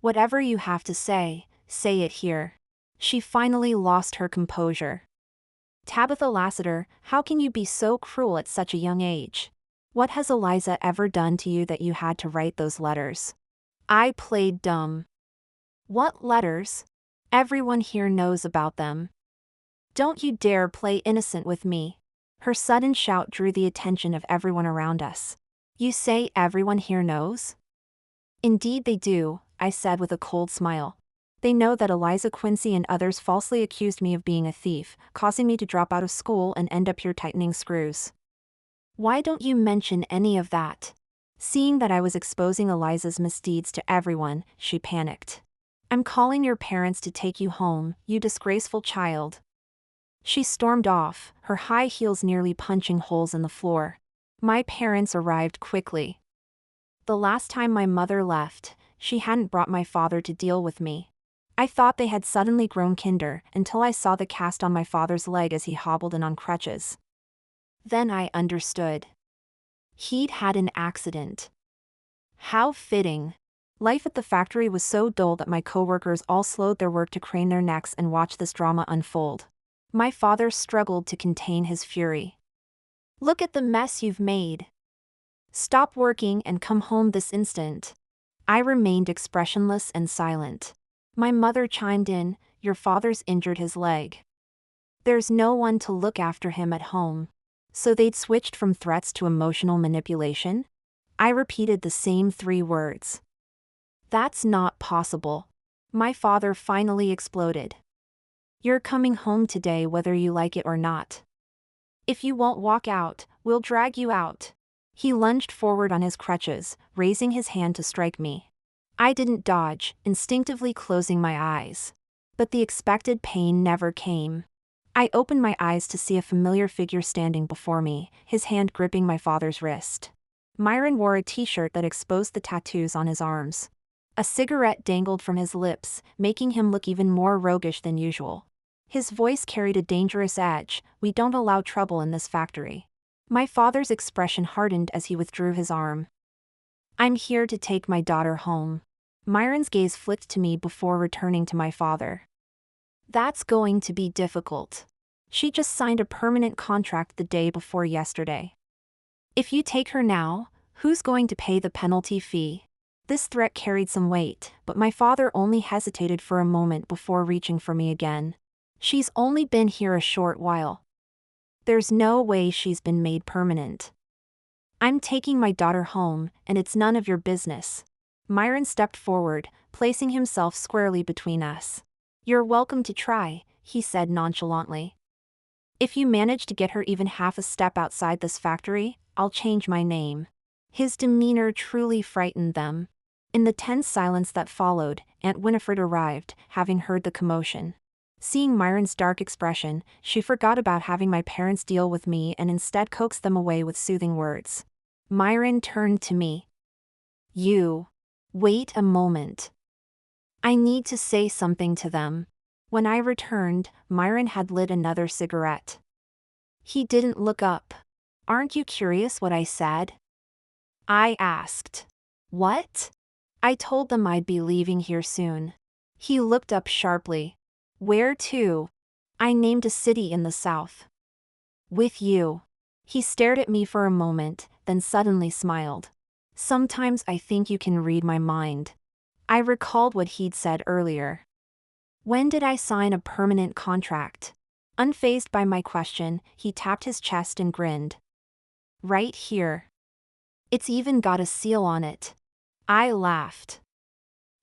Whatever you have to say it here." She finally lost her composure. "Tabitha Lassiter, how can you be so cruel at such a young age? What has Eliza ever done to you that you had to write those letters?" I played dumb. "What letters? Everyone here knows about them. Don't you dare play innocent with me." Her sudden shout drew the attention of everyone around us. "You say everyone here knows?" "Indeed they do," I said with a cold smile. "They know that Eliza Quincy and others falsely accused me of being a thief, causing me to drop out of school and end up here tightening screws." "Why don't you mention any of that?" Seeing that I was exposing Eliza's misdeeds to everyone, she panicked. "I'm calling your parents to take you home, you disgraceful child." She stormed off, her high heels nearly punching holes in the floor. My parents arrived quickly. The last time my mother left, she hadn't brought my father to deal with me. I thought they had suddenly grown kinder until I saw the cast on my father's leg as he hobbled in on crutches. Then I understood. He'd had an accident. How fitting. Life at the factory was so dull that my coworkers all slowed their work to crane their necks and watch this drama unfold. My father struggled to contain his fury. "Look at the mess you've made. Stop working and come home this instant." I remained expressionless and silent. My mother chimed in, "Your father's injured his leg. There's no one to look after him at home." So they'd switched from threats to emotional manipulation? I repeated the same 3 words. "That's not possible." My father finally exploded. "You're coming home today whether you like it or not." If you won't walk out, we'll drag you out. He lunged forward on his crutches, raising his hand to strike me. I didn't dodge, instinctively closing my eyes. But the expected pain never came. I opened my eyes to see a familiar figure standing before me, his hand gripping my father's wrist. Myron wore a t-shirt that exposed the tattoos on his arms. A cigarette dangled from his lips, making him look even more roguish than usual. His voice carried a dangerous edge. We don't allow trouble in this factory. My father's expression hardened as he withdrew his arm. I'm here to take my daughter home. Myron's gaze flicked to me before returning to my father. That's going to be difficult. She just signed a permanent contract the day before yesterday. If you take her now, who's going to pay the penalty fee? This threat carried some weight, but my father only hesitated for a moment before reaching for me again. She's only been here a short while. There's no way she's been made permanent. I'm taking my daughter home, and it's none of your business. Myron stepped forward, placing himself squarely between us. You're welcome to try, he said nonchalantly. If you manage to get her even half a step outside this factory, I'll change my name. His demeanor truly frightened them. In the tense silence that followed, Aunt Winifred arrived, having heard the commotion. Seeing Myron's dark expression, she forgot about having my parents deal with me and instead coaxed them away with soothing words. Myron turned to me. You. Wait a moment. I need to say something to them. When I returned, Myron had lit another cigarette. He didn't look up. Aren't you curious what I said? I asked. What? I told them I'd be leaving here soon. He looked up sharply. Where to? I named a city in the south. With you. He stared at me for a moment, then suddenly smiled. Sometimes I think you can read my mind. I recalled what he'd said earlier. When did I sign a permanent contract? Unfazed by my question, he tapped his chest and grinned. Right here. It's even got a seal on it. I laughed.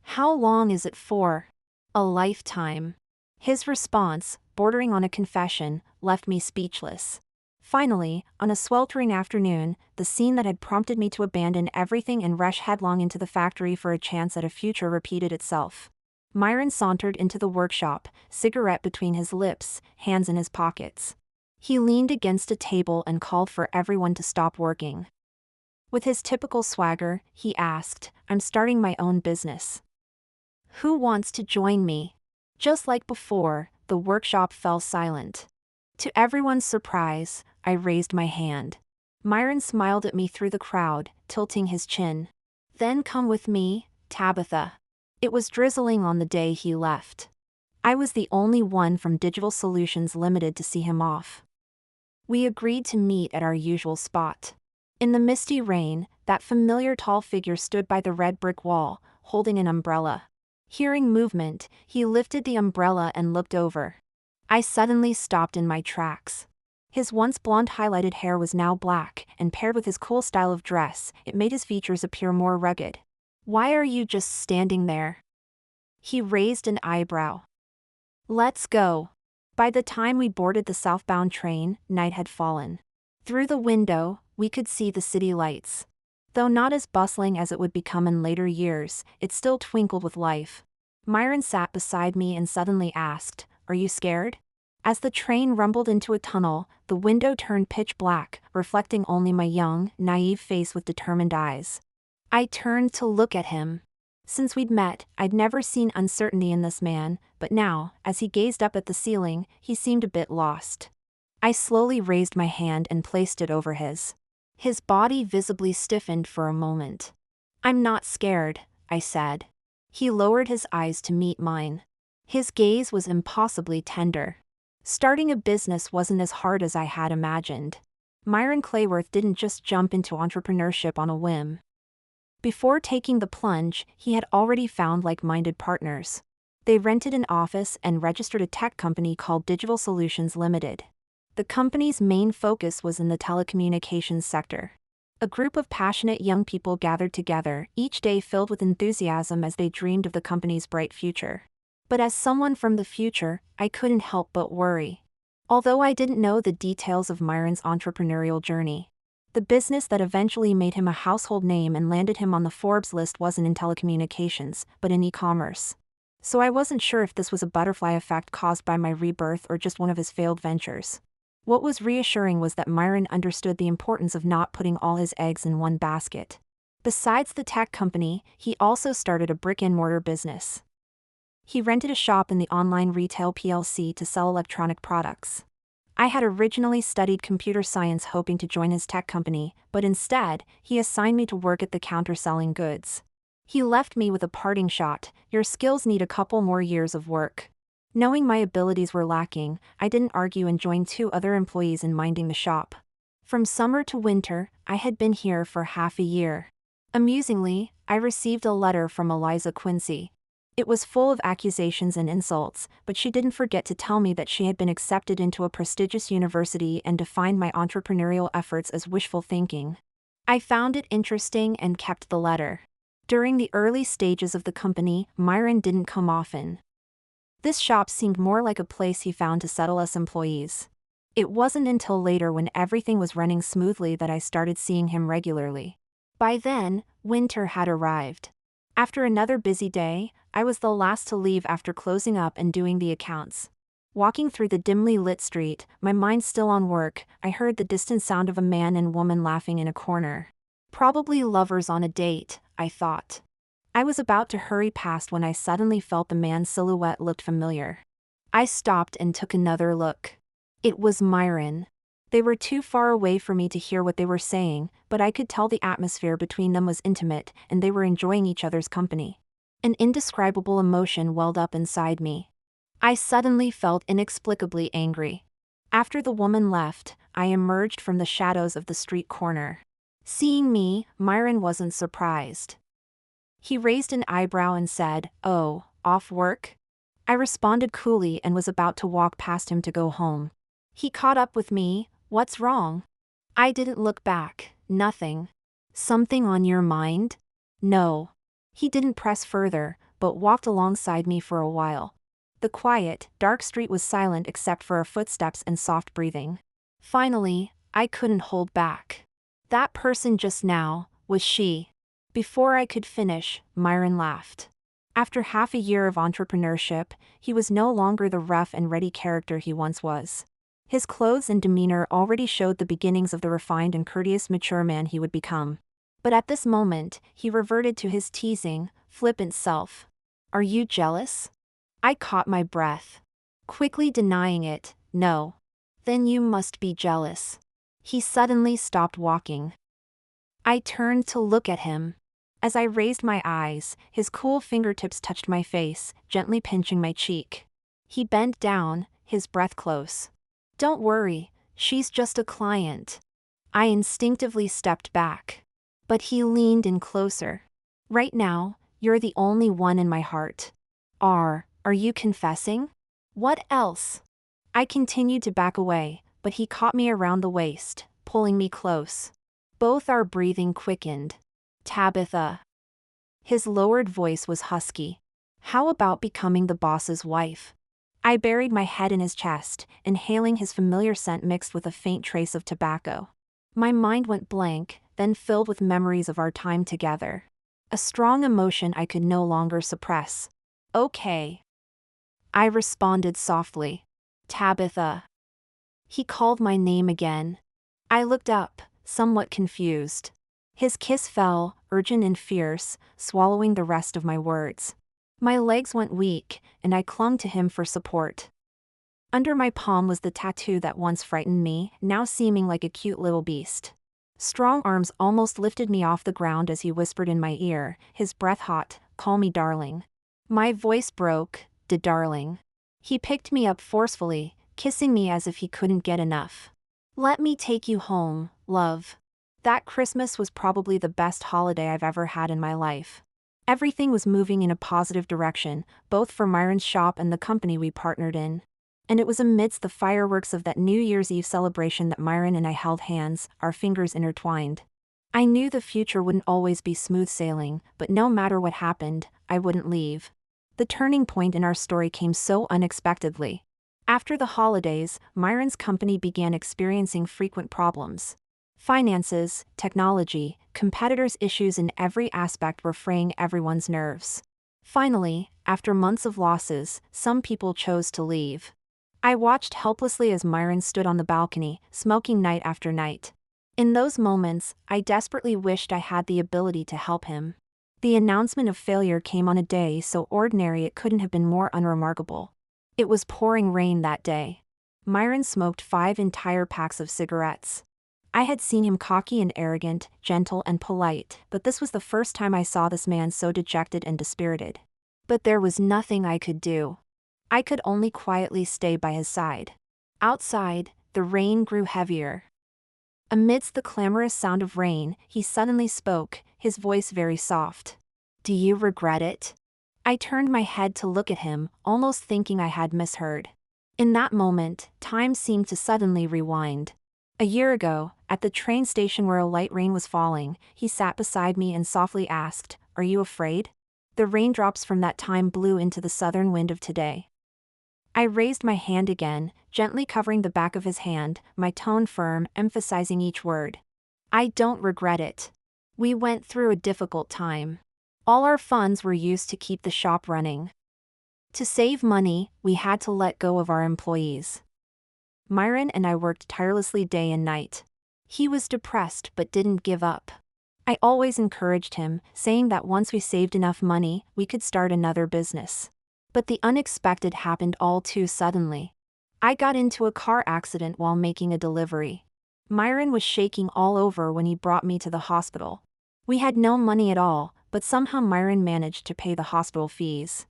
How long is it for? A lifetime. His response, bordering on a confession, left me speechless. Finally, on a sweltering afternoon, the scene that had prompted me to abandon everything and rush headlong into the factory for a chance at a future repeated itself. Myron sauntered into the workshop, cigarette between his lips, hands in his pockets. He leaned against a table and called for everyone to stop working. With his typical swagger, he asked, I'm starting my own business. Who wants to join me? Just like before, the workshop fell silent. To everyone's surprise, I raised my hand. Myron smiled at me through the crowd, tilting his chin. Then come with me, Tabitha. It was drizzling on the day he left. I was the only one from Digital Solutions Limited to see him off. We agreed to meet at our usual spot. In the misty rain, that familiar tall figure stood by the red brick wall, holding an umbrella. Hearing movement, he lifted the umbrella and looked over. I suddenly stopped in my tracks. His once blonde highlighted hair was now black, and paired with his cool style of dress, it made his features appear more rugged. Why are you just standing there? He raised an eyebrow. Let's go. By the time we boarded the southbound train, night had fallen. Through the window, we could see the city lights. Though not as bustling as it would become in later years, it still twinkled with life. Myron sat beside me and suddenly asked, Are you scared? As the train rumbled into a tunnel, the window turned pitch black, reflecting only my young, naive face with determined eyes. I turned to look at him. Since we'd met, I'd never seen uncertainty in this man, but now, as he gazed up at the ceiling, he seemed a bit lost. I slowly raised my hand and placed it over his. His body visibly stiffened for a moment. I'm not scared, I said. He lowered his eyes to meet mine. His gaze was impossibly tender. Starting a business wasn't as hard as I had imagined. Myron Clayworth didn't just jump into entrepreneurship on a whim. Before taking the plunge, he had already found like-minded partners. They rented an office and registered a tech company called Digital Solutions Limited. The company's main focus was in the telecommunications sector. A group of passionate young people gathered together, each day filled with enthusiasm as they dreamed of the company's bright future. But as someone from the future, I couldn't help but worry. Although I didn't know the details of Myron's entrepreneurial journey. The business that eventually made him a household name and landed him on the Forbes list wasn't in telecommunications, but in e-commerce. So I wasn't sure if this was a butterfly effect caused by my rebirth or just one of his failed ventures. What was reassuring was that Myron understood the importance of not putting all his eggs in one basket. Besides the tech company, he also started a brick-and-mortar business. He rented a shop in the online retail PLC to sell electronic products. I had originally studied computer science hoping to join his tech company, but instead, he assigned me to work at the counter selling goods. He left me with a parting shot: "Your skills need a couple more years of work." Knowing my abilities were lacking, I didn't argue and joined 2 other employees in minding the shop. From summer to winter, I had been here for half a year. Amusingly, I received a letter from Eliza Quincy. It was full of accusations and insults, but she didn't forget to tell me that she had been accepted into a prestigious university and defined my entrepreneurial efforts as wishful thinking. I found it interesting and kept the letter. During the early stages of the company, Myron didn't come often. This shop seemed more like a place he found to settle us employees. It wasn't until later, when everything was running smoothly, that I started seeing him regularly. By then, winter had arrived. After another busy day, I was the last to leave after closing up and doing the accounts. Walking through the dimly lit street, my mind still on work, I heard the distant sound of a man and woman laughing in a corner. Probably lovers on a date, I thought. I was about to hurry past when I suddenly felt the man's silhouette looked familiar. I stopped and took another look. It was Myron. They were too far away for me to hear what they were saying, but I could tell the atmosphere between them was intimate, and they were enjoying each other's company. An indescribable emotion welled up inside me. I suddenly felt inexplicably angry. After the woman left, I emerged from the shadows of the street corner. Seeing me, Myron wasn't surprised. He raised an eyebrow and said, "Oh, off work?" I responded coolly and was about to walk past him to go home. He caught up with me. "What's wrong?" I didn't look back. "Nothing." "Something on your mind?" "No." He didn't press further, but walked alongside me for a while. The quiet, dark street was silent except for our footsteps and soft breathing. Finally, I couldn't hold back. "That person just now, was she?" Before I could finish, Myron laughed. After half a year of entrepreneurship, he was no longer the rough and ready character he once was. His clothes and demeanor already showed the beginnings of the refined and courteous mature man he would become. But at this moment, he reverted to his teasing, flippant self. "Are you jealous?" I caught my breath. Quickly denying it, "No." "Then you must be jealous." He suddenly stopped walking. I turned to look at him. As I raised my eyes, his cool fingertips touched my face, gently pinching my cheek. He bent down, his breath close. "Don't worry, she's just a client." I instinctively stepped back. But he leaned in closer. "Right now, you're the only one in my heart." Are you confessing?" "What else?" I continued to back away, but he caught me around the waist, pulling me close. Both our breathing quickened. "Tabitha." His lowered voice was husky. "How about becoming the boss's wife?" I buried my head in his chest, inhaling his familiar scent mixed with a faint trace of tobacco. My mind went blank, then filled with memories of our time together. A strong emotion I could no longer suppress. "Okay." I responded softly. "Tabitha." He called my name again. I looked up, somewhat confused. His kiss fell, urgent and fierce, swallowing the rest of my words. My legs went weak, and I clung to him for support. Under my palm was the tattoo that once frightened me, now seeming like a cute little beast. Strong arms almost lifted me off the ground as he whispered in my ear, his breath hot, "Call me darling." My voice broke. Darling." He picked me up forcefully, kissing me as if he couldn't get enough. "Let me take you home, love." That Christmas was probably the best holiday I've ever had in my life. Everything was moving in a positive direction, both for Myron's shop and the company we partnered in. And it was amidst the fireworks of that New Year's Eve celebration that Myron and I held hands, our fingers intertwined. I knew the future wouldn't always be smooth sailing, but no matter what happened, I wouldn't leave. The turning point in our story came so unexpectedly. After the holidays, Myron's company began experiencing frequent problems. Finances, technology, competitors' issues in every aspect were fraying everyone's nerves. Finally, after months of losses, some people chose to leave. I watched helplessly as Myron stood on the balcony, smoking night after night. In those moments, I desperately wished I had the ability to help him. The announcement of failure came on a day so ordinary it couldn't have been more unremarkable. It was pouring rain that day. Myron smoked 5 entire packs of cigarettes. I had seen him cocky and arrogant, gentle and polite, but this was the first time I saw this man so dejected and dispirited. But there was nothing I could do. I could only quietly stay by his side. Outside, the rain grew heavier. Amidst the clamorous sound of rain, he suddenly spoke, his voice very soft. "Do you regret it?" I turned my head to look at him, almost thinking I had misheard. In that moment, time seemed to suddenly rewind. A year ago, at the train station where a light rain was falling, he sat beside me and softly asked, "Are you afraid?" The raindrops from that time blew into the southern wind of today. I raised my hand again, gently covering the back of his hand, my tone firm, emphasizing each word. "I don't regret it. We went through a difficult time. All our funds were used to keep the shop running. To save money, we had to let go of our employees." Myron and I worked tirelessly day and night. He was depressed but didn't give up. I always encouraged him, saying that once we saved enough money, we could start another business. But the unexpected happened all too suddenly. I got into a car accident while making a delivery. Myron was shaking all over when he brought me to the hospital. We had no money at all, but somehow Myron managed to pay the hospital fees.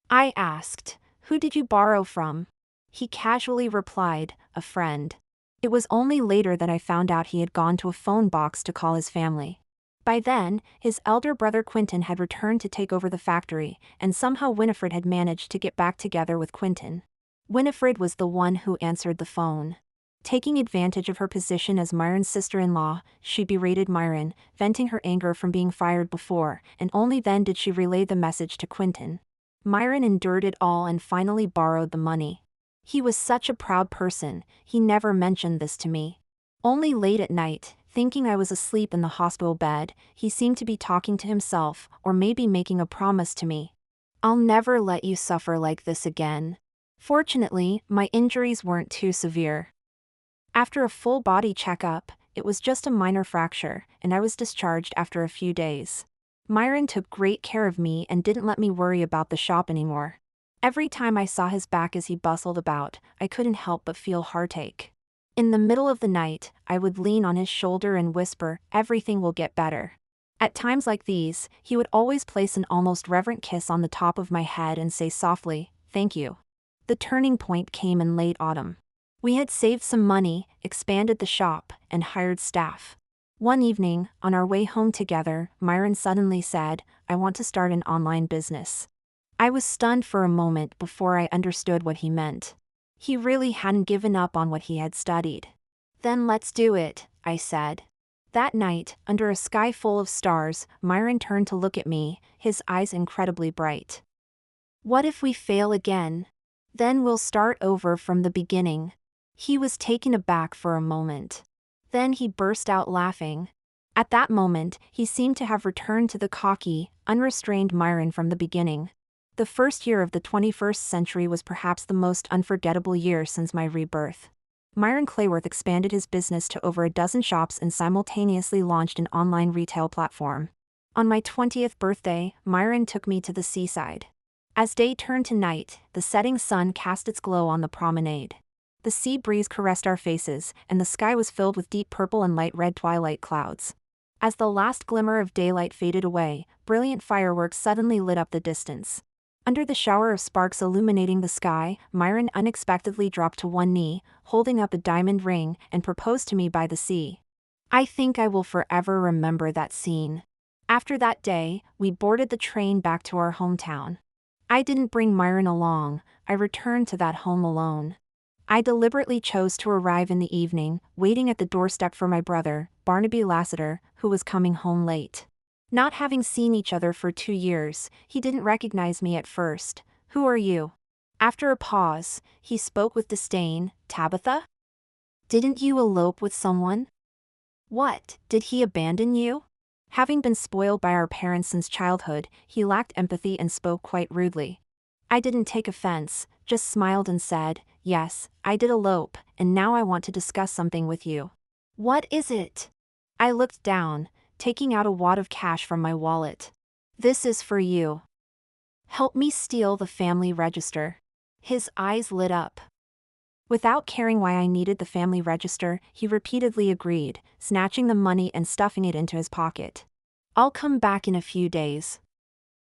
I asked, "Who did you borrow from?" He casually replied, "A friend." It was only later that I found out he had gone to a phone box to call his family. By then, his elder brother Quentin had returned to take over the factory, and somehow Winifred had managed to get back together with Quentin. Winifred was the one who answered the phone. Taking advantage of her position as Myron's sister-in-law, she berated Myron, venting her anger from being fired before, and only then did she relay the message to Quentin. Myron endured it all and finally borrowed the money. He was such a proud person, he never mentioned this to me. Only late at night, thinking I was asleep in the hospital bed, he seemed to be talking to himself, or maybe making a promise to me. "I'll never let you suffer like this again." Fortunately, my injuries weren't too severe. After a full body checkup, it was just a minor fracture, and I was discharged after a few days. Myron took great care of me and didn't let me worry about the shop anymore. Every time I saw his back as he bustled about, I couldn't help but feel heartache. In the middle of the night, I would lean on his shoulder and whisper, "Everything will get better." At times like these, he would always place an almost reverent kiss on the top of my head and say softly, "Thank you." The turning point came in late autumn. We had saved some money, expanded the shop, and hired staff. One evening, on our way home together, Myron suddenly said, "I want to start an online business." I was stunned for a moment before I understood what he meant. He really hadn't given up on what he had studied. "Then let's do it," I said. That night, under a sky full of stars, Myron turned to look at me, his eyes incredibly bright. "What if we fail again? Then we'll start over from the beginning." He was taken aback for a moment. Then he burst out laughing. At that moment, he seemed to have returned to the cocky, unrestrained Myron from the beginning. The first year of the 21st century was perhaps the most unforgettable year since my rebirth. Myron Clayworth expanded his business to over a dozen shops and simultaneously launched an online retail platform. On my 20th birthday, Myron took me to the seaside. As day turned to night, the setting sun cast its glow on the promenade. The sea breeze caressed our faces, and the sky was filled with deep purple and light red twilight clouds. As the last glimmer of daylight faded away, brilliant fireworks suddenly lit up the distance. Under the shower of sparks illuminating the sky, Myron unexpectedly dropped to one knee, holding up a diamond ring, and proposed to me by the sea. I think I will forever remember that scene. After that day, we boarded the train back to our hometown. I didn't bring Myron along, I returned to that home alone. I deliberately chose to arrive in the evening, waiting at the doorstep for my brother, Barnaby Lassiter, who was coming home late. Not having seen each other for 2 years, he didn't recognize me at first. "Who are you?" After a pause, he spoke with disdain. Tabitha? Didn't you elope with someone? What, did he abandon you? Having been spoiled by our parents since childhood, he lacked empathy and spoke quite rudely. I didn't take offense, just smiled and said, yes, I did elope, and now I want to discuss something with you. What is it? I looked down, taking out a wad of cash from my wallet. This is for you. Help me steal the family register. His eyes lit up. Without caring why I needed the family register, he repeatedly agreed, snatching the money and stuffing it into his pocket. I'll come back in a few days.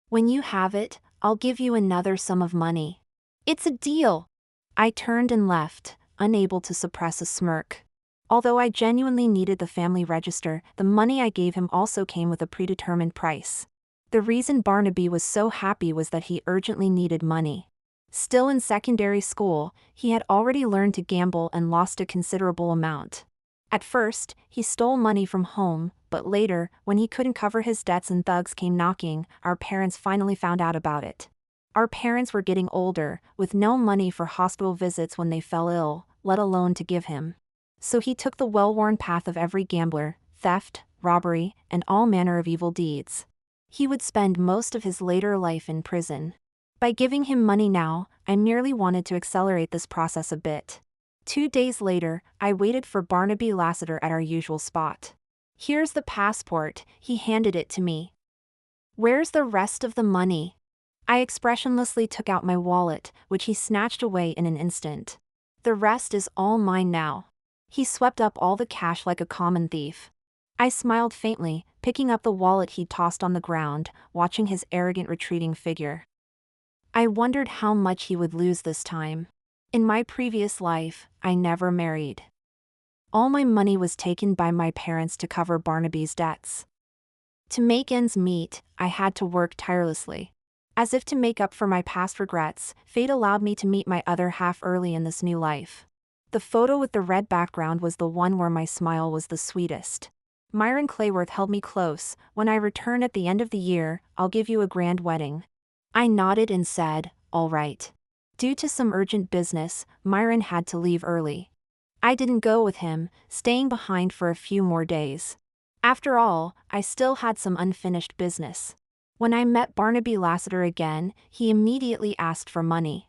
When you have it, I'll give you another sum of money. It's a deal. I turned and left, unable to suppress a smirk. Although I genuinely needed the family register, the money I gave him also came with a predetermined price. The reason Barnaby was so happy was that he urgently needed money. Still in secondary school, he had already learned to gamble and lost a considerable amount. At first, he stole money from home, but later, when he couldn't cover his debts and thugs came knocking, our parents finally found out about it. Our parents were getting older, with no money for hospital visits when they fell ill, let alone to give him. So he took the well-worn path of every gambler: theft, robbery, and all manner of evil deeds. He would spend most of his later life in prison. By giving him money now, I merely wanted to accelerate this process a bit. 2 days later, I waited for Barnaby Lassiter at our usual spot. Here's the passport, he handed it to me. Where's the rest of the money? I expressionlessly took out my wallet, which he snatched away in an instant. The rest is all mine now. He swept up all the cash like a common thief. I smiled faintly, picking up the wallet he'd tossed on the ground, watching his arrogant retreating figure. I wondered how much he would lose this time. In my previous life, I never married. All my money was taken by my parents to cover Barnaby's debts. To make ends meet, I had to work tirelessly. As if to make up for my past regrets, fate allowed me to meet my other half early in this new life. The photo with the red background was the one where my smile was the sweetest. Myron Clayworth held me close. When I return at the end of the year, I'll give you a grand wedding. I nodded and said, all right. Due to some urgent business, Myron had to leave early. I didn't go with him, staying behind for a few more days. After all, I still had some unfinished business. When I met Barnaby Lassiter again, he immediately asked for money.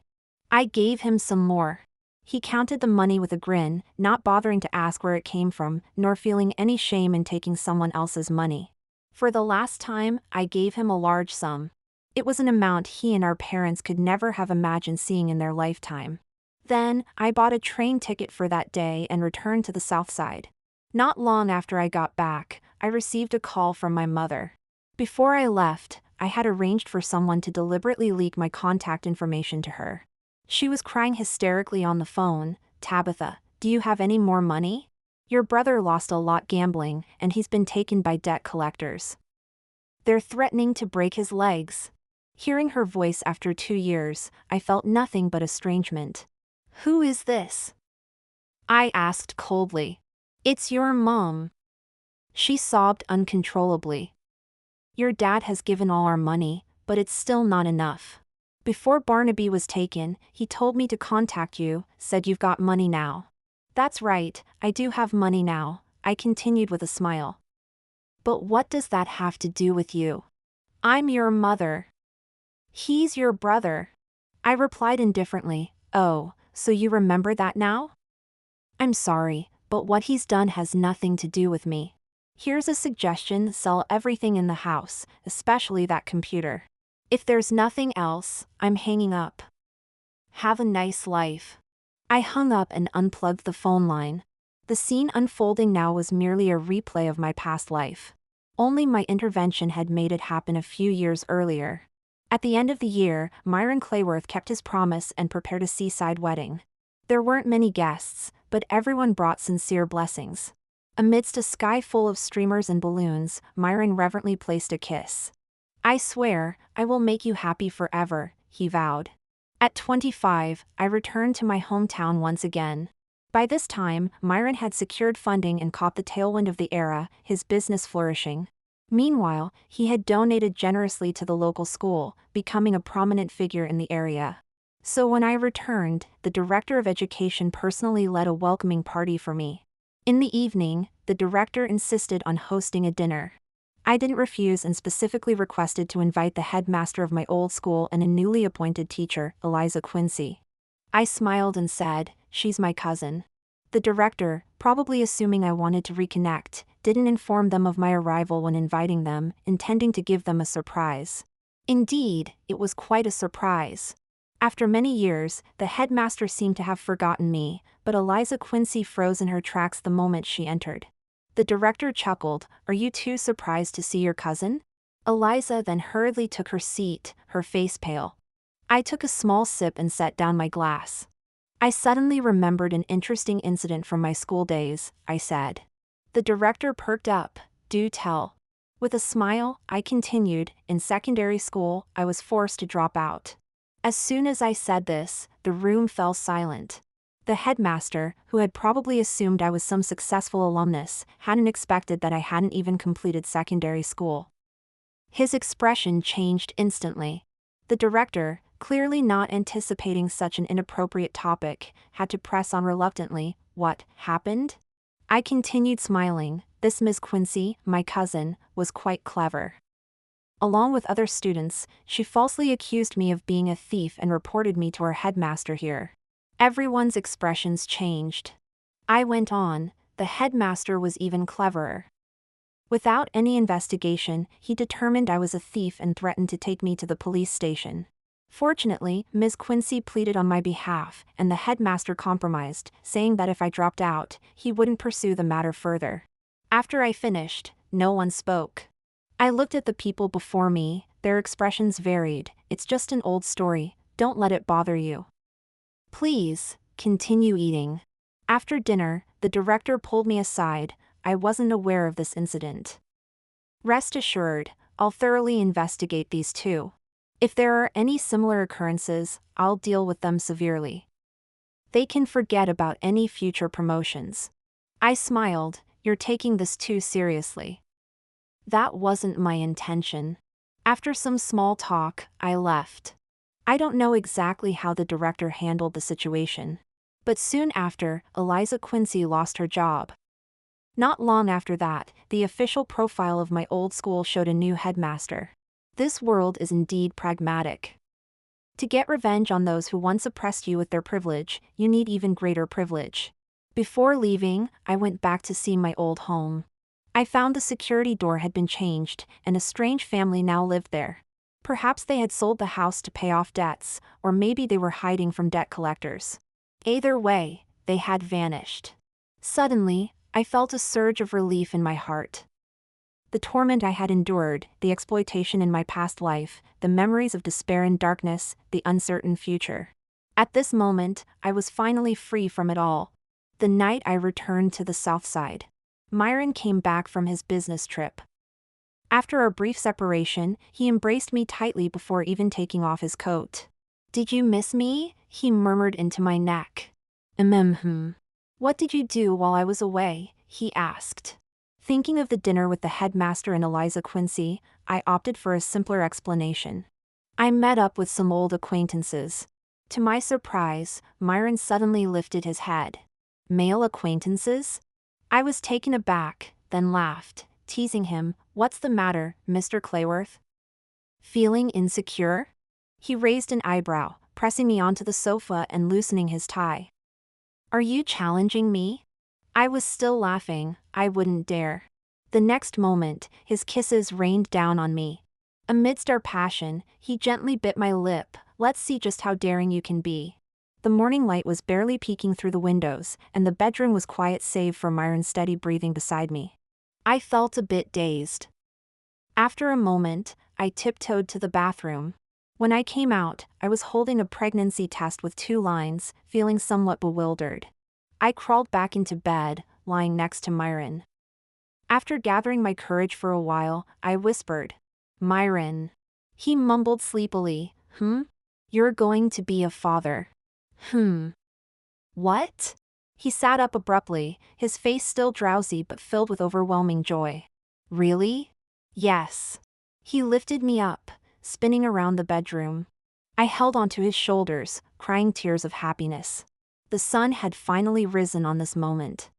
I gave him some more. He counted the money with a grin, not bothering to ask where it came from, nor feeling any shame in taking someone else's money. For the last time, I gave him a large sum. It was an amount he and our parents could never have imagined seeing in their lifetime. Then, I bought a train ticket for that day and returned to the South Side. Not long after I got back, I received a call from my mother. Before I left, I had arranged for someone to deliberately leak my contact information to her. She was crying hysterically on the phone. Tabitha, do you have any more money? Your brother lost a lot gambling, and he's been taken by debt collectors. They're threatening to break his legs. Hearing her voice after 2 years, I felt nothing but estrangement. Who is this? I asked coldly. It's your mom. She sobbed uncontrollably. Your dad has given all our money, but it's still not enough. Before Barnaby was taken, he told me to contact you, said you've got money now. That's right, I do have money now, I continued with a smile. But what does that have to do with you? I'm your mother. He's your brother. I replied indifferently. Oh, so you remember that now? I'm sorry, but what he's done has nothing to do with me. Here's a suggestion: sell everything in the house, especially that computer. If there's nothing else, I'm hanging up. Have a nice life. I hung up and unplugged the phone line. The scene unfolding now was merely a replay of my past life. Only my intervention had made it happen a few years earlier. At the end of the year, Myron Clayworth kept his promise and prepared a seaside wedding. There weren't many guests, but everyone brought sincere blessings. Amidst a sky full of streamers and balloons, Myron reverently placed a kiss. I swear, I will make you happy forever, he vowed. At 25, I returned to my hometown once again. By this time, Myron had secured funding and caught the tailwind of the era, his business flourishing. Meanwhile, he had donated generously to the local school, becoming a prominent figure in the area. So when I returned, the director of education personally led a welcoming party for me. In the evening, the director insisted on hosting a dinner. I didn't refuse and specifically requested to invite the headmaster of my old school and a newly appointed teacher, Eliza Quincy. I smiled and said, "She's my cousin." The director, probably assuming I wanted to reconnect, didn't inform them of my arrival when inviting them, intending to give them a surprise. Indeed, it was quite a surprise. After many years, the headmaster seemed to have forgotten me, but Eliza Quincy froze in her tracks the moment she entered. The director chuckled, "Are you too surprised to see your cousin?" Eliza then hurriedly took her seat, her face pale. I took a small sip and set down my glass. "I suddenly remembered an interesting incident from my school days," I said. The director perked up. "Do tell." With a smile, I continued, "In secondary school, I was forced to drop out." As soon as I said this, the room fell silent. The headmaster, who had probably assumed I was some successful alumnus, hadn't expected that I hadn't even completed secondary school. His expression changed instantly. The director, clearly not anticipating such an inappropriate topic, had to press on reluctantly, "What happened?" I continued smiling. "This Miss Quincy, my cousin, was quite clever. Along with other students, she falsely accused me of being a thief and reported me to our headmaster here." Everyone's expressions changed. I went on, "The headmaster was even cleverer. Without any investigation, he determined I was a thief and threatened to take me to the police station. Fortunately, Ms. Quincy pleaded on my behalf, and the headmaster compromised, saying that if I dropped out, he wouldn't pursue the matter further." After I finished, no one spoke. I looked at the people before me, their expressions varied. "It's just an old story, don't let it bother you. Please, continue eating." After dinner, the director pulled me aside. "I wasn't aware of this incident. Rest assured, I'll thoroughly investigate these too. If there are any similar occurrences, I'll deal with them severely. They can forget about any future promotions." I smiled. "You're taking this too seriously." "That wasn't my intention." After some small talk, I left. I don't know exactly how the director handled the situation. But soon after, Eliza Quincy lost her job. Not long after that, the official profile of my old school showed a new headmaster. This world is indeed pragmatic. To get revenge on those who once oppressed you with their privilege, you need even greater privilege. Before leaving, I went back to see my old home. I found the security door had been changed, and a strange family now lived there. Perhaps they had sold the house to pay off debts, or maybe they were hiding from debt collectors. Either way, they had vanished. Suddenly, I felt a surge of relief in my heart. The torment I had endured, the exploitation in my past life, the memories of despair and darkness, the uncertain future. At this moment, I was finally free from it all. The night I returned to the South Side, Myron came back from his business trip. After our brief separation, he embraced me tightly before even taking off his coat. "Did you miss me?" he murmured into my neck. "What did you do while I was away?" he asked. Thinking of the dinner with the headmaster and Eliza Quincy, I opted for a simpler explanation. "I met up with some old acquaintances." To my surprise, Myron suddenly lifted his head. "Male acquaintances?" I was taken aback, then laughed, teasing him. "What's the matter, Mr. Clayworth? Feeling insecure?" He raised an eyebrow, pressing me onto the sofa and loosening his tie. "Are you challenging me?" I was still laughing. I wouldn't dare. The next moment, his kisses rained down on me. Amidst our passion, he gently bit my lip. "Let's see just how daring you can be." The morning light was barely peeking through the windows, and the bedroom was quiet save for Myron's steady breathing beside me. I felt a bit dazed. After a moment, I tiptoed to the bathroom. When I came out, I was holding a pregnancy test with 2 lines, feeling somewhat bewildered. I crawled back into bed, lying next to Myron. After gathering my courage for a while, I whispered, "Myron." He mumbled sleepily, "You're going to be a father." What?" He sat up abruptly, his face still drowsy but filled with overwhelming joy. "Really?" "Yes." He lifted me up, spinning around the bedroom. I held onto his shoulders, crying tears of happiness. The sun had finally risen on this moment.